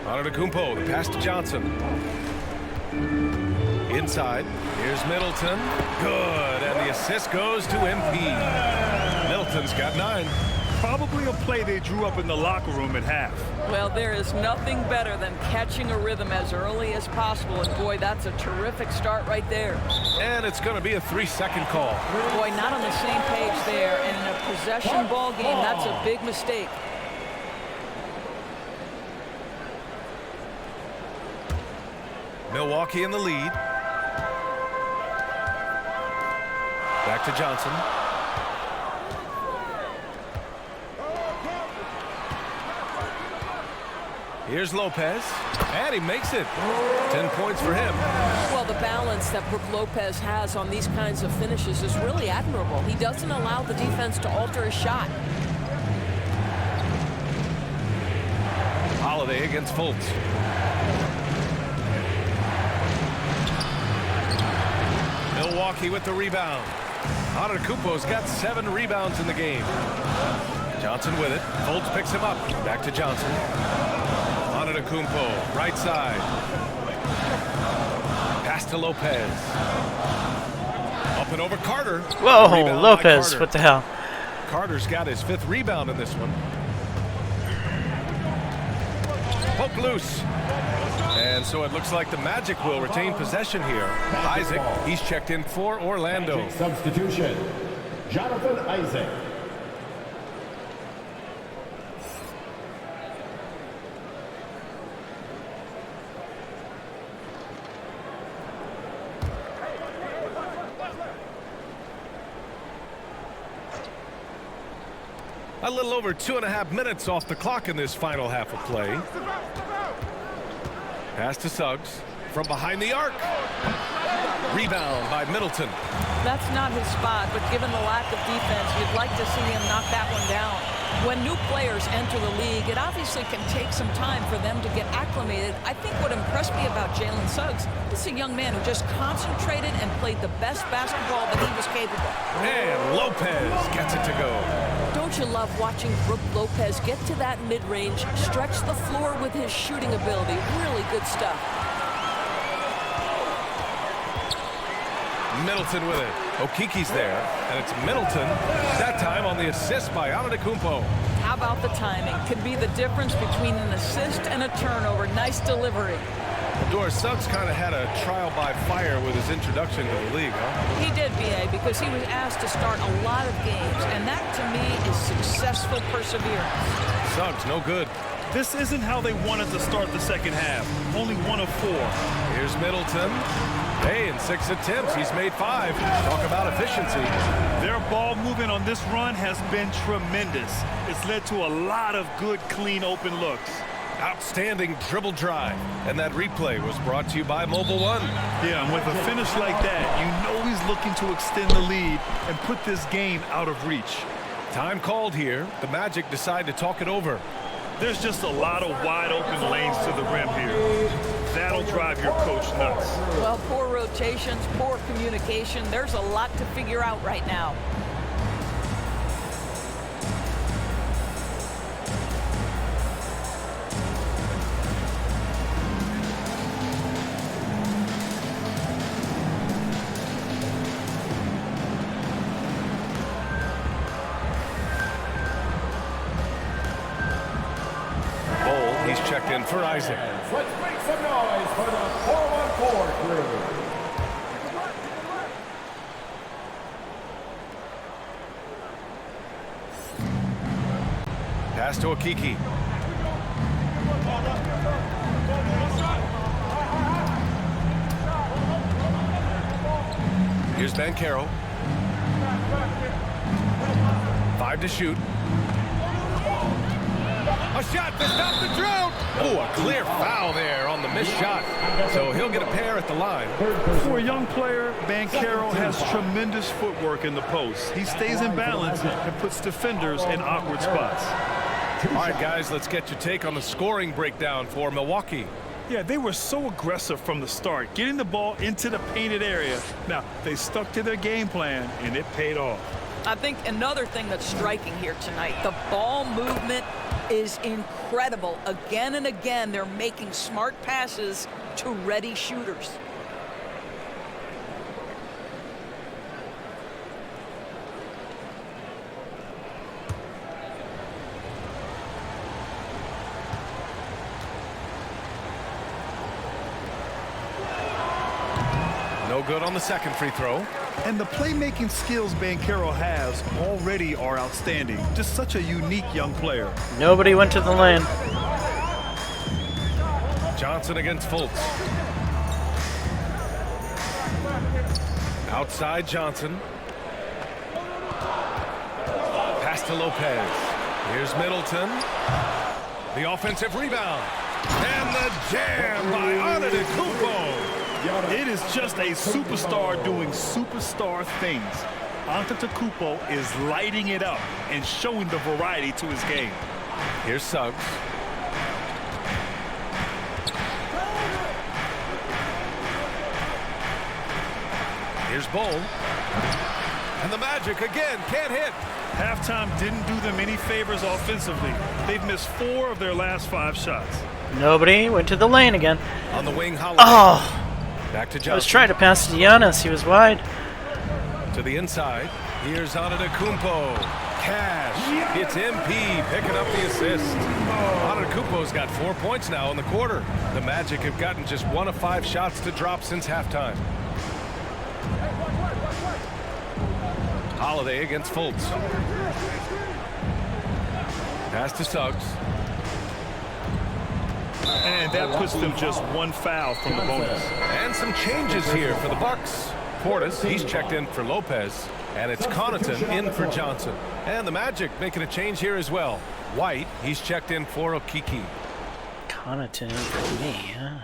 Antetokounmpo, the pass to Johnson. Inside, here's Middleton. Good, and the assist goes to MP. Middleton's got 9. Probably a play they drew up in the locker room at half. Well, there is nothing better than catching a rhythm as early as possible, and boy, that's a terrific start right there. And it's going to be a 3-second call. Boy, not on the same page there, and in a possession ball game, that's a big mistake. Milwaukee in the lead. Back to Johnson. Here's Lopez, and he makes it. 10 points for him. Well, the balance that Brook Lopez has on these kinds of finishes is really admirable. He doesn't allow the defense to alter his shot. Holiday against Fultz. Milwaukee with the rebound. Antetokounmpo's got 7 rebounds in the game. Johnson with it. Fultz picks him up. Back to Johnson. Antetokounmpo, right side. Pass to Lopez. Up and over Carter. Whoa, Rebound Lopez, Carter. what the hell? Carter's got his 5th rebound in this one. Poke loose. And so it looks like the Magic will retain possession here. Isaac, he's checked in for Orlando. Magic substitution, Jonathan Isaac. A little over 2.5 minutes off the clock in this final half of play. Pass to Suggs from behind the arc. Rebound by Middleton. That's not his spot, but given the lack of defense, you'd like to see him knock that one down. When new players enter the league, it obviously can take some time for them to get acclimated. I think what impressed me about Jalen Suggs is a young man who just concentrated and played the best basketball that he was capable. And Lopez gets it to go. Don't you love watching Brook Lopez get to that mid-range, stretch the floor with his shooting ability? Really good stuff. Middleton with it. Okiki's there, and it's Middleton, that time on the assist by Antetokounmpo. How about the timing? Could be the difference between an assist and a turnover. Nice delivery. Doris, Suggs kind of had a trial by fire with his introduction to the league, huh? He did, B.A., because he was asked to start a lot of games, and that, to me, is successful perseverance. Suggs, no good. This isn't how they wanted to start the second half. Only 1 of 4. Here's Middleton. Hey, in 6 attempts, he's made 5. Talk about efficiency. Their ball movement on this run has been tremendous. It's led to a lot of good, clean, open looks. Outstanding dribble drive. And that replay was brought to you by Mobile One. Yeah, and with a finish like that, you know he's looking to extend the lead and put this game out of reach. Time called here. The Magic decide to talk it over. There's just a lot of wide open lanes to the rim here. That'll drive your coach nuts. Well, poor rotations, poor communication. There's a lot to figure out right now. He's checked in for Isaac. Let's make some noise for the 4-1-4 crew. Pass to Okiki. Here's Banchero. 5 to shoot. A shot to stop the drought. Oh, a clear foul there on the missed shot. So he'll get a pair at the line. For a young player, Banchero has tremendous footwork in the post. He stays in balance and puts defenders in awkward spots. All right, guys, let's get your take on the scoring breakdown for Milwaukee. Yeah, they were so aggressive from the start, getting the ball into the painted area. Now, they stuck to their game plan, and it paid off. I think another thing that's striking here tonight, the ball movement is incredible. Again and again, they're making smart passes to ready shooters. No good on the second free throw. And the playmaking skills Banchero has already are outstanding. Just such a unique young player. Nobody went to the lane. Johnson against Fultz. Outside Johnson. Pass to Lopez. Here's Middleton. The offensive rebound. And the jam by Antetokounmpo. It is just a superstar doing superstar things. Antetokounmpo is lighting it up and showing the variety to his game. Here's Suggs. Here's Bull. And the Magic again can't hit. Halftime didn't do them any favors offensively. They've missed 4 of their last 5 shots. Nobody went to the lane again. On the wing, Holiday. Oh! Back to Johnson. I was trying to pass to Giannis. He was wide. To the inside. Here's Antetokounmpo. Cash. It's MP picking up the assist. Antetokounmpo's got 4 points now in the quarter. The Magic have gotten just 1 of 5 shots to drop since halftime. Holiday against Fultz. Pass to Suggs. And that puts them just 1 foul from the bonus. And some changes here for the Bucks. Portis, he's checked in for Lopez. And it's Connaughton in for Johnson. And the Magic making a change here as well. White, he's checked in for Okiki. Connaughton for me, huh?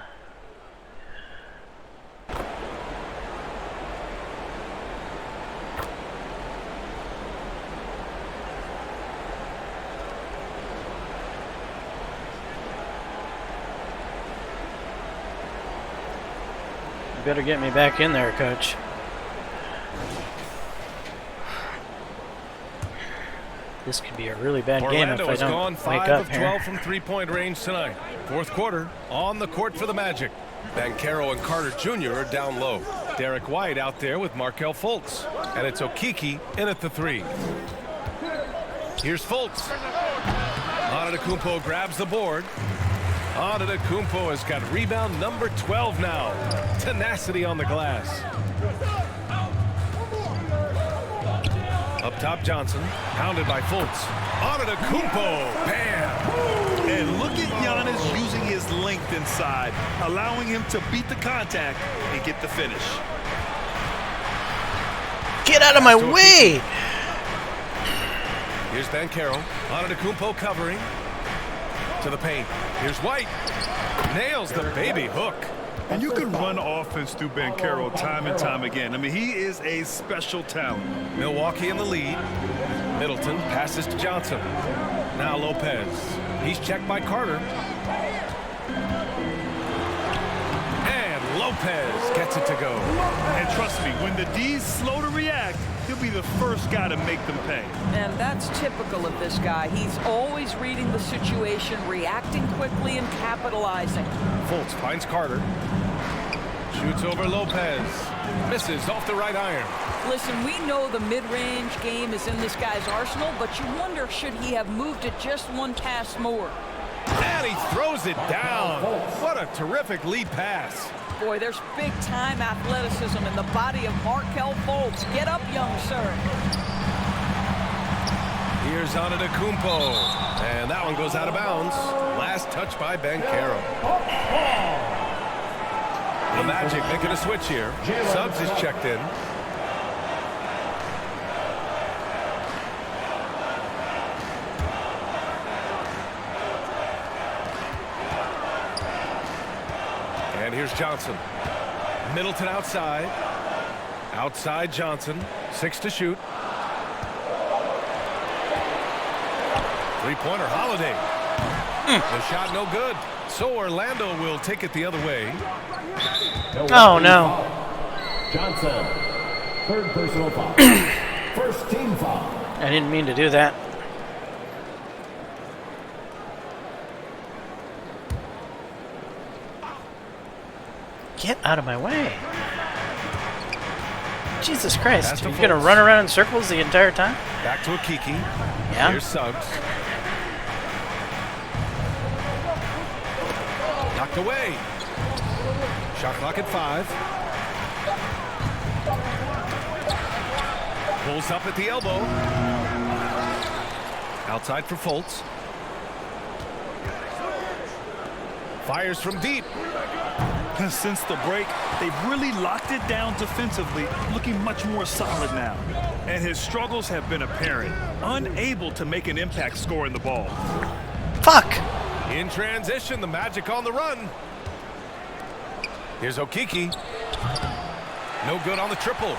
You better get me back in there, Coach. This could be a really bad game if I don't wake up here. 5 of 12 from three-point range tonight. Fourth quarter, on the court for the Magic. Banchero and Carter Jr. are down low. Derek White out there with Markelle Fultz. And it's Okiki in at the 3. Here's Fultz. Antetokounmpo grabs the board. Antetokounmpo has got rebound number 12 now. Tenacity on the glass. Up top, Johnson, pounded by Fultz. Antetokounmpo, bam! And look at Giannis using his length inside, allowing him to beat the contact and get the finish. Get out of my way! Here's Banchero. Antetokounmpo covering. To the paint. Here's White. Nails the baby hook. And you can run offense through Banchero time and time again. I mean, he is a special talent. Milwaukee in the lead. Middleton passes to Johnson. Now Lopez. He's checked by Carter. And Lopez gets it to go. And trust me, when the D's slow to react, he'll be the first guy to make them pay. And that's typical of this guy. He's always reading the situation, reacting quickly and capitalizing. Fultz finds Carter. Shoots over Lopez. Misses off the right iron. Listen, we know the mid-range game is in this guy's arsenal, but you wonder, should he have moved it just 1 pass more? And he throws it down. What a terrific lead pass. Boy, there's big-time athleticism in the body of Markelle Fultz. Get up, young sir. Here's Antetokounmpo. And that one goes out of bounds. Last touch by Banchero. The Magic making a switch here. Suggs is checked in. And here's Johnson. Middleton outside. Outside Johnson. 6 to shoot. Three-pointer Holiday. The shot no good. So Orlando will take it the other way. Oh, no. Johnson, 3rd personal foul. First team foul. I didn't mean to do that. Get out of my way. Jesus Christ. Are you going to run around in circles the entire time? Back to Okiki. Yeah. Here's Suggs. Knocked away. Shot clock at 5. Pulls up at the elbow. Outside for Fultz. Fires from deep. Since the break, they've really locked it down defensively, looking much more solid now. And his struggles have been apparent, unable to make an impact scoring the ball. Fuck! In transition, the Magic on the run. Here's Okiki. No good on the triple.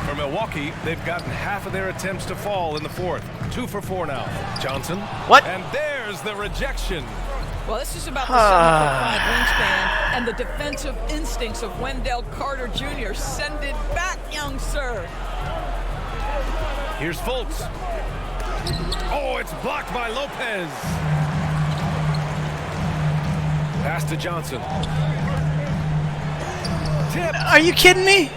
For Milwaukee, they've gotten half of their attempts to fall in the 4th. 2 for 4 now. Johnson. What? And there's the rejection. Well, this is about the 7'5" wingspan and the defensive instincts of Wendell Carter Jr. Send it back, young sir. Here's Fultz. Oh, it's blocked by Lopez. Pass to Johnson. Tip. Are you kidding me?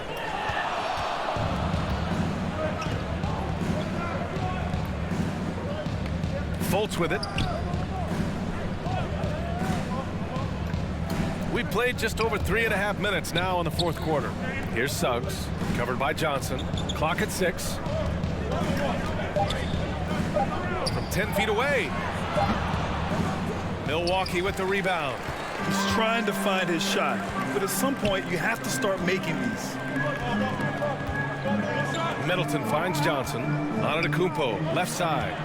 Fultz with it. We played just over 3.5 minutes now in the fourth quarter. Here's Suggs, covered by Johnson. Clock at 6. From 10 feet away. Milwaukee with the rebound. He's trying to find his shot, but at some point you have to start making these. Middleton finds Johnson. Antetokounmpo, left side.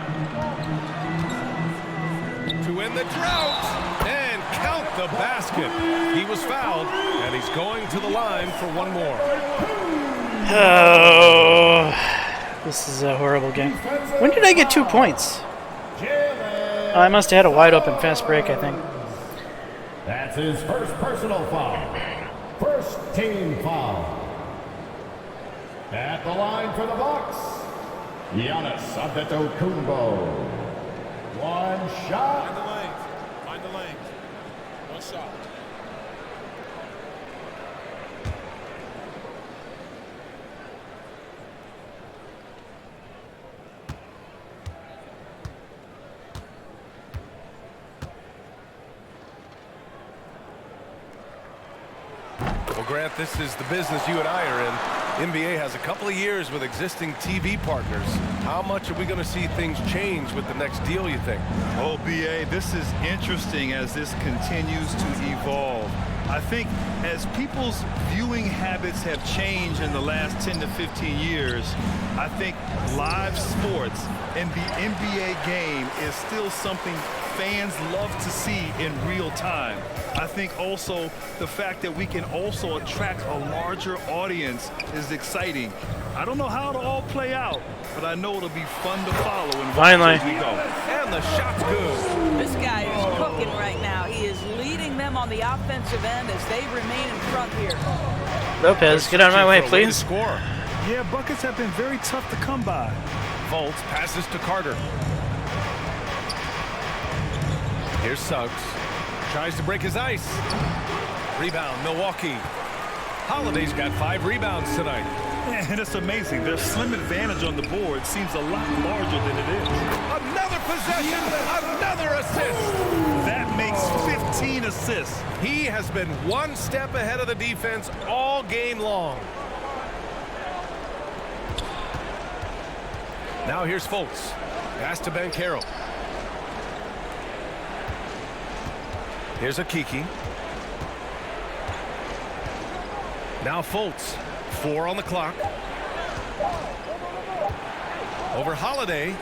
To win the drought and count the basket. He was fouled, and he's going to the line for one more. Oh, this is a horrible game. When did I get 2 points? Oh, I must have had a wide open fast break, I think. That's his first personal foul. First team foul. At the line for the Bucks, Giannis Antetokounmpo. One shot. Find the lanes. Find the lanes. One shot. Well, Grant, this is the business you and I are in. NBA has a couple of years with existing TV partners. How much are we going to see things change with the next deal, you think? Oh, BA, this is interesting as this continues to evolve. I think as people's viewing habits have changed in the last 10 to 15 years, I think live sports and the NBA game is still something fans love to see in real time. I think also the fact that we can also attract a larger audience is exciting. I don't know how it'll all play out, but I know it'll be fun to follow and Finally. as we go. And the shot's good. This guy is cooking right now. He is leading them on the offensive end as they remain in front here. Lopez, get out of my way, please. Score. Yeah, buckets have been very tough to come by. Fultz passes to Carter. Here's Suggs. Tries to break his ice. Rebound, Milwaukee. Holiday's got 5 rebounds tonight. And it's amazing. Their slim advantage on the board seems a lot larger than it is. Another possession, another assist. That makes 15 assists. He has been one step ahead of the defense all game long. Now here's Fultz. Pass to Banchero. Here's Akiki. Now Fultz. 4 on the clock. Over Holiday.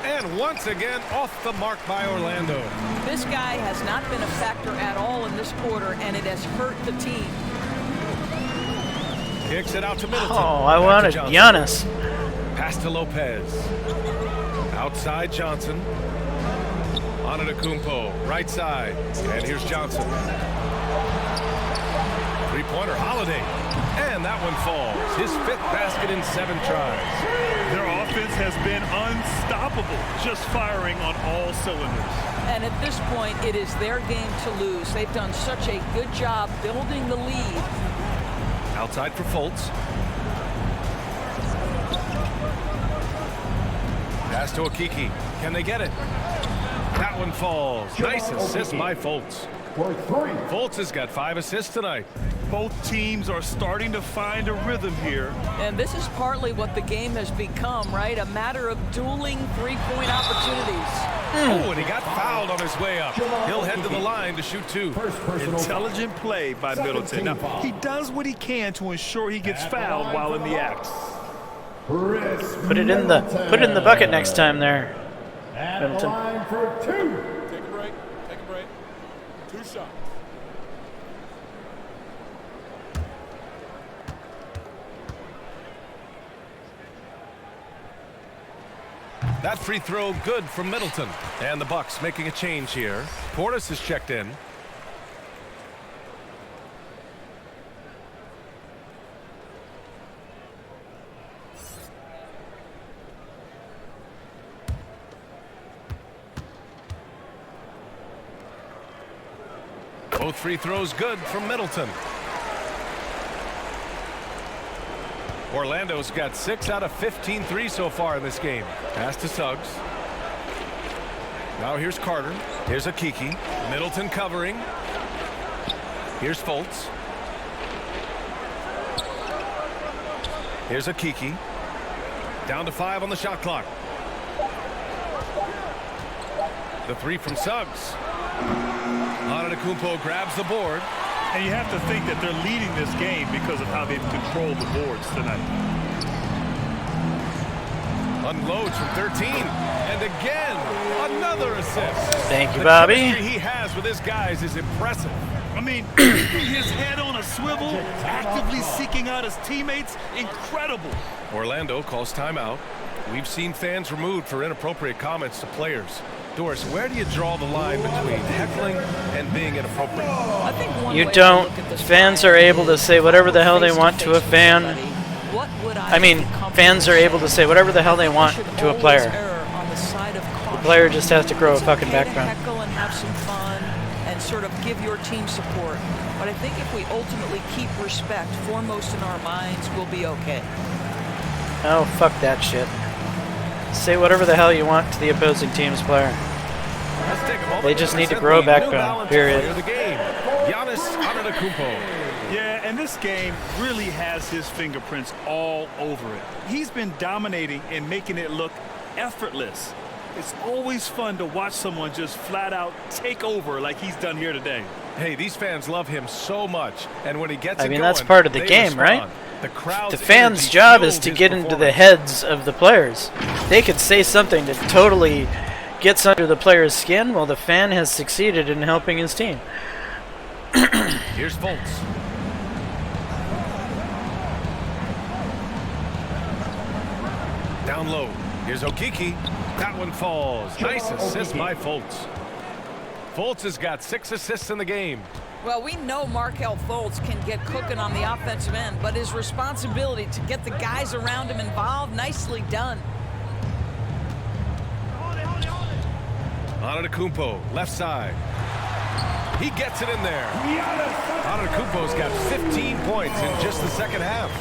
And once again off the mark by Orlando. This guy has not been a factor at all in this quarter, and it has hurt the team. Kicks it out to Middleton. Oh, I wanted Giannis. Pass to Lopez. Outside Johnson. Antetokounmpo, right side. And here's Johnson. Three-pointer, Holiday. And that one falls. His 5th basket in 7 tries. Their offense has been unstoppable, just firing on all cylinders. And at this point, it is their game to lose. They've done such a good job building the lead. Outside for Fultz. Pass to Akiki. Can they get it? That one falls. Nice assist by Fultz. Fultz has got 5 assists tonight. Both teams are starting to find a rhythm here. And this is partly what the game has become, right? A matter of dueling three-point opportunities. Oh, and he got fouled on his way up. He'll head to the line to shoot 2. Intelligent play by Middleton. Now, he does what he can to ensure he gets fouled while in the act. Put it in the bucket next time there, Middleton. For 2. Take a break. Take a break. 2 shots. That free throw good from Middleton. And the Bucks making a change here. Portis is checked in. Both free throws good from Middleton. Orlando's got 6 out of 15 threes so far in this game. Pass to Suggs. Now here's Carter. Here's Akiki. Middleton covering. Here's Fultz. Here's Akiki. Down to 5 on the shot clock. The 3 from Suggs. Antetokounmpo grabs the board. And you have to think that they're leading this game because of how they've controlled the boards tonight. Unloads from 13. And again, another assist. Thank you, Bobby. The chemistry he has with his guys is impressive. I mean, his head on a swivel, actively seeking out his teammates, incredible. Orlando calls timeout. We've seen fans removed for inappropriate comments to players. Doris, where do you draw the line between heckling and being inappropriate? I think you don't. Fans are able to say whatever the hell they want to a fan. I mean, fans are able to say whatever the hell they want to a player. The player just has to grow a fucking backbone. Heckle and have some fun and sort of give your team support. But I think if we ultimately keep respect foremost in our minds, we'll be okay. Oh, fuck that shit. Say whatever the hell you want to the opposing team's player. They just need to grow a backbone, period. Giannis Antetokounmpo. Yeah, and this game really has his fingerprints all over it. He's been dominating and making it look effortless. It's always fun to watch someone just flat out take over like he's done here today. Hey, these fans love him so much, and when he gets I mean, that's part of the game, right? The fans' job is to get into the heads of the players. They could say something that totally gets under the player's skin, while the fan has succeeded in helping his team. Here's Fultz. Down low. Here's Okiki. That one falls. Nice assist by Fultz. Fultz has got 6 assists in the game. Well, we know Markelle Fultz can get cooking on the offensive end, but his responsibility to get the guys around him involved, nicely done. Antetokounmpo, left side. He gets it in there. Antetokounmpo's got 15 points in just the second half.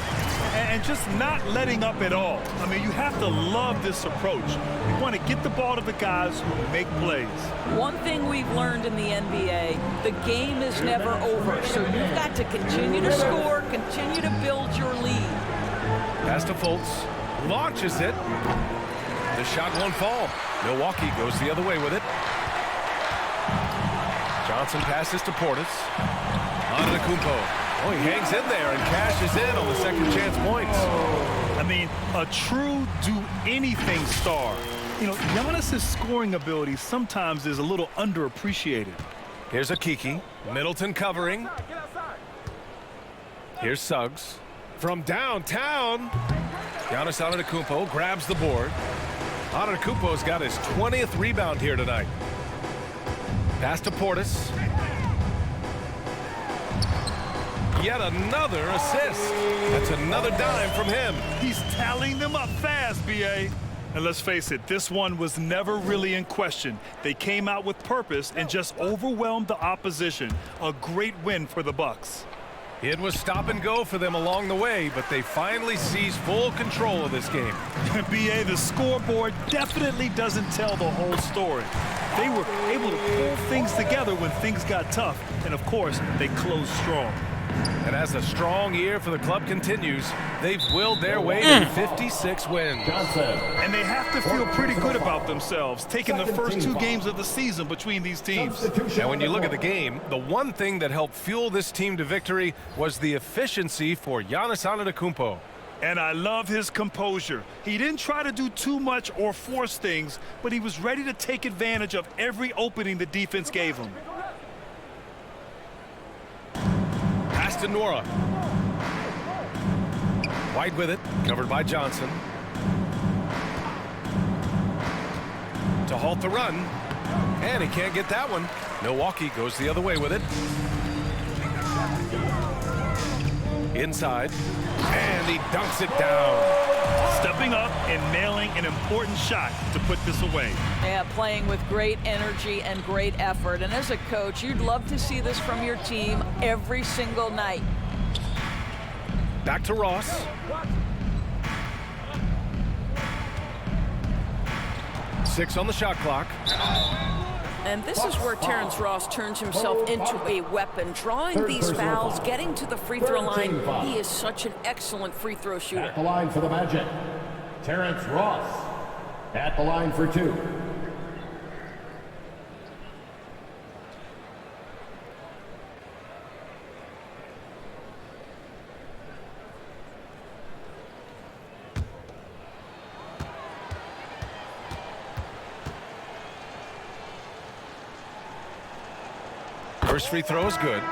And just not letting up at all. I mean, you have to love this approach. You want to get the ball to the guys who make plays. One thing we've learned in the NBA, the game is never over. So you've got to continue to score, continue to build your lead. Pass to Fultz. Launches it. The shot won't fall. Milwaukee goes the other way with it. Johnson passes to Portis. Antetokounmpo. Oh, he hangs in there and cashes in on the second chance points. I mean, a true do-anything star. You know, Giannis' scoring ability sometimes is a little underappreciated. Here's Akiki. Middleton covering. Here's Suggs. From downtown, Giannis Antetokounmpo grabs the board. Antetokounmpo's got his 20th rebound here tonight. Pass to Portis. Yet another assist. That's another dime from him. He's tallying them up fast, B.A. And let's face it, this one was never really in question. They came out with purpose and just overwhelmed the opposition. A great win for the Bucks. It was stop and go for them along the way, but they finally seized full control of this game. B.A., the scoreboard definitely doesn't tell the whole story. They were able to pull things together when things got tough, and of course, they closed strong. And as a strong year for the club continues, they've willed their way to 56 wins. And they have to feel pretty good about themselves, taking the first 2 games of the season between these teams. And when you look at the game, the one thing that helped fuel this team to victory was the efficiency for Giannis Antetokounmpo. And I love his composure. He didn't try to do too much or force things, but he was ready to take advantage of every opening the defense gave him. Pass to Nora. White with it, covered by Johnson. To halt the run. And he can't get that one. Milwaukee goes the other way with it. Inside. And he dunks it down. Stepping up and nailing an important shot to put this away. Yeah, playing with great energy and great effort. And as a coach, you'd love to see this from your team every single night. Back to Ross. 6 on the shot clock. And this is where Terrence Ross turns himself into a weapon, drawing these fouls, getting to the free throw line. He is such an excellent free throw shooter. At the line for the Magic, Terrence Ross. At the line for 2. First free throw is good.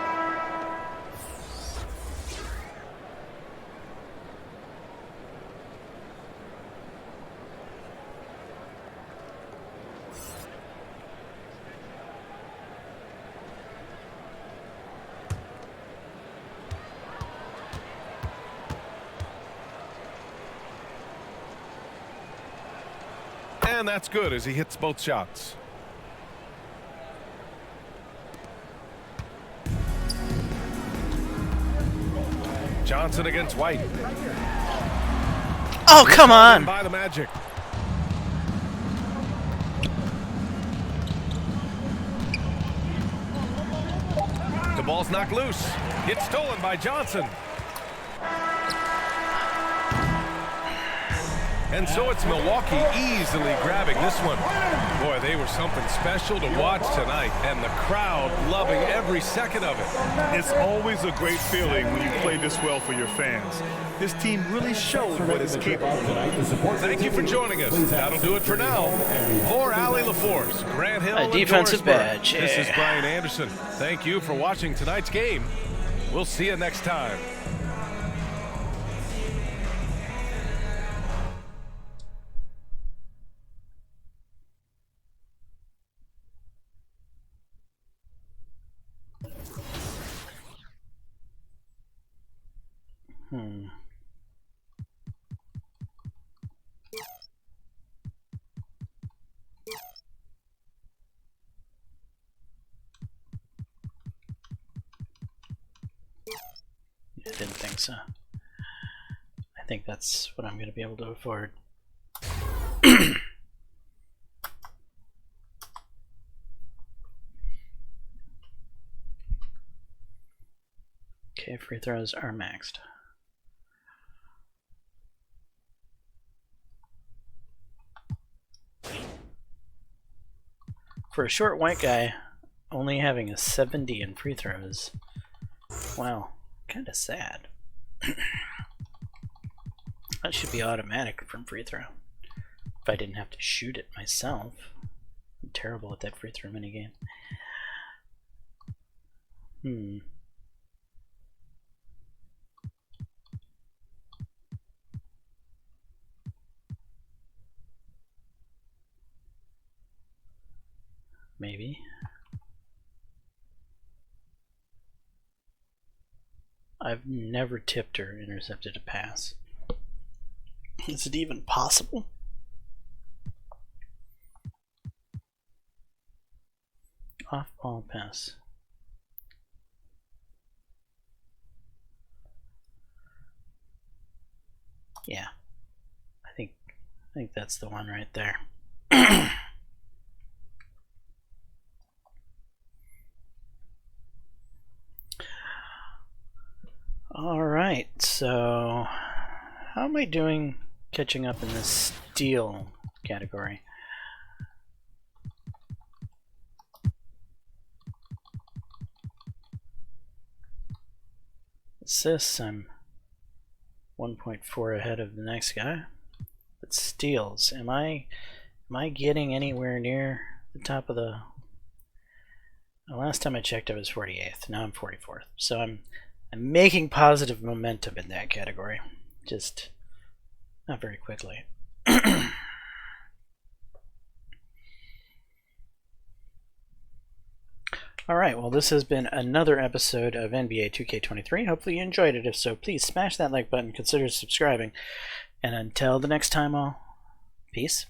And that's good as he hits both shots. Johnson against White. Oh, come on. By the Magic. The ball's knocked loose. It's stolen by Johnson. And so it's Milwaukee easily grabbing this one. Boy, they were something special to watch tonight, and the crowd loving every second of it. It's always a great feeling when you play this well for your fans. This team really showed what it's capable of. Thank you for joining us. That'll do it for now. For Allie LaForce, Grant Hill, a defensive badge. This is Brian Anderson. Thank you for watching tonight's game. We'll see you next time. I didn't think so. I think that's what I'm going to be able to afford. Okay, free throws are maxed. For a short white guy, only having a 70 in free throws, wow, kind of sad. That should be automatic from free throw. If I didn't have to shoot it myself. I'm terrible at that free throw minigame. Maybe. I've never tipped or intercepted a pass. Is it even possible? Off-ball pass. Yeah. I think that's the one right there. Alright, so how am I doing catching up in this steal category? Assists, I'm 1.4 ahead of the next guy. But steals, am I getting anywhere near the top of the... Last time I checked I was 48th, now I'm 44th. So I'm making positive momentum in that category, just not very quickly. Alright, well this has been another episode of NBA 2K23. Hopefully you enjoyed it. If so, please smash that like button, consider subscribing, and until the next time, all, peace.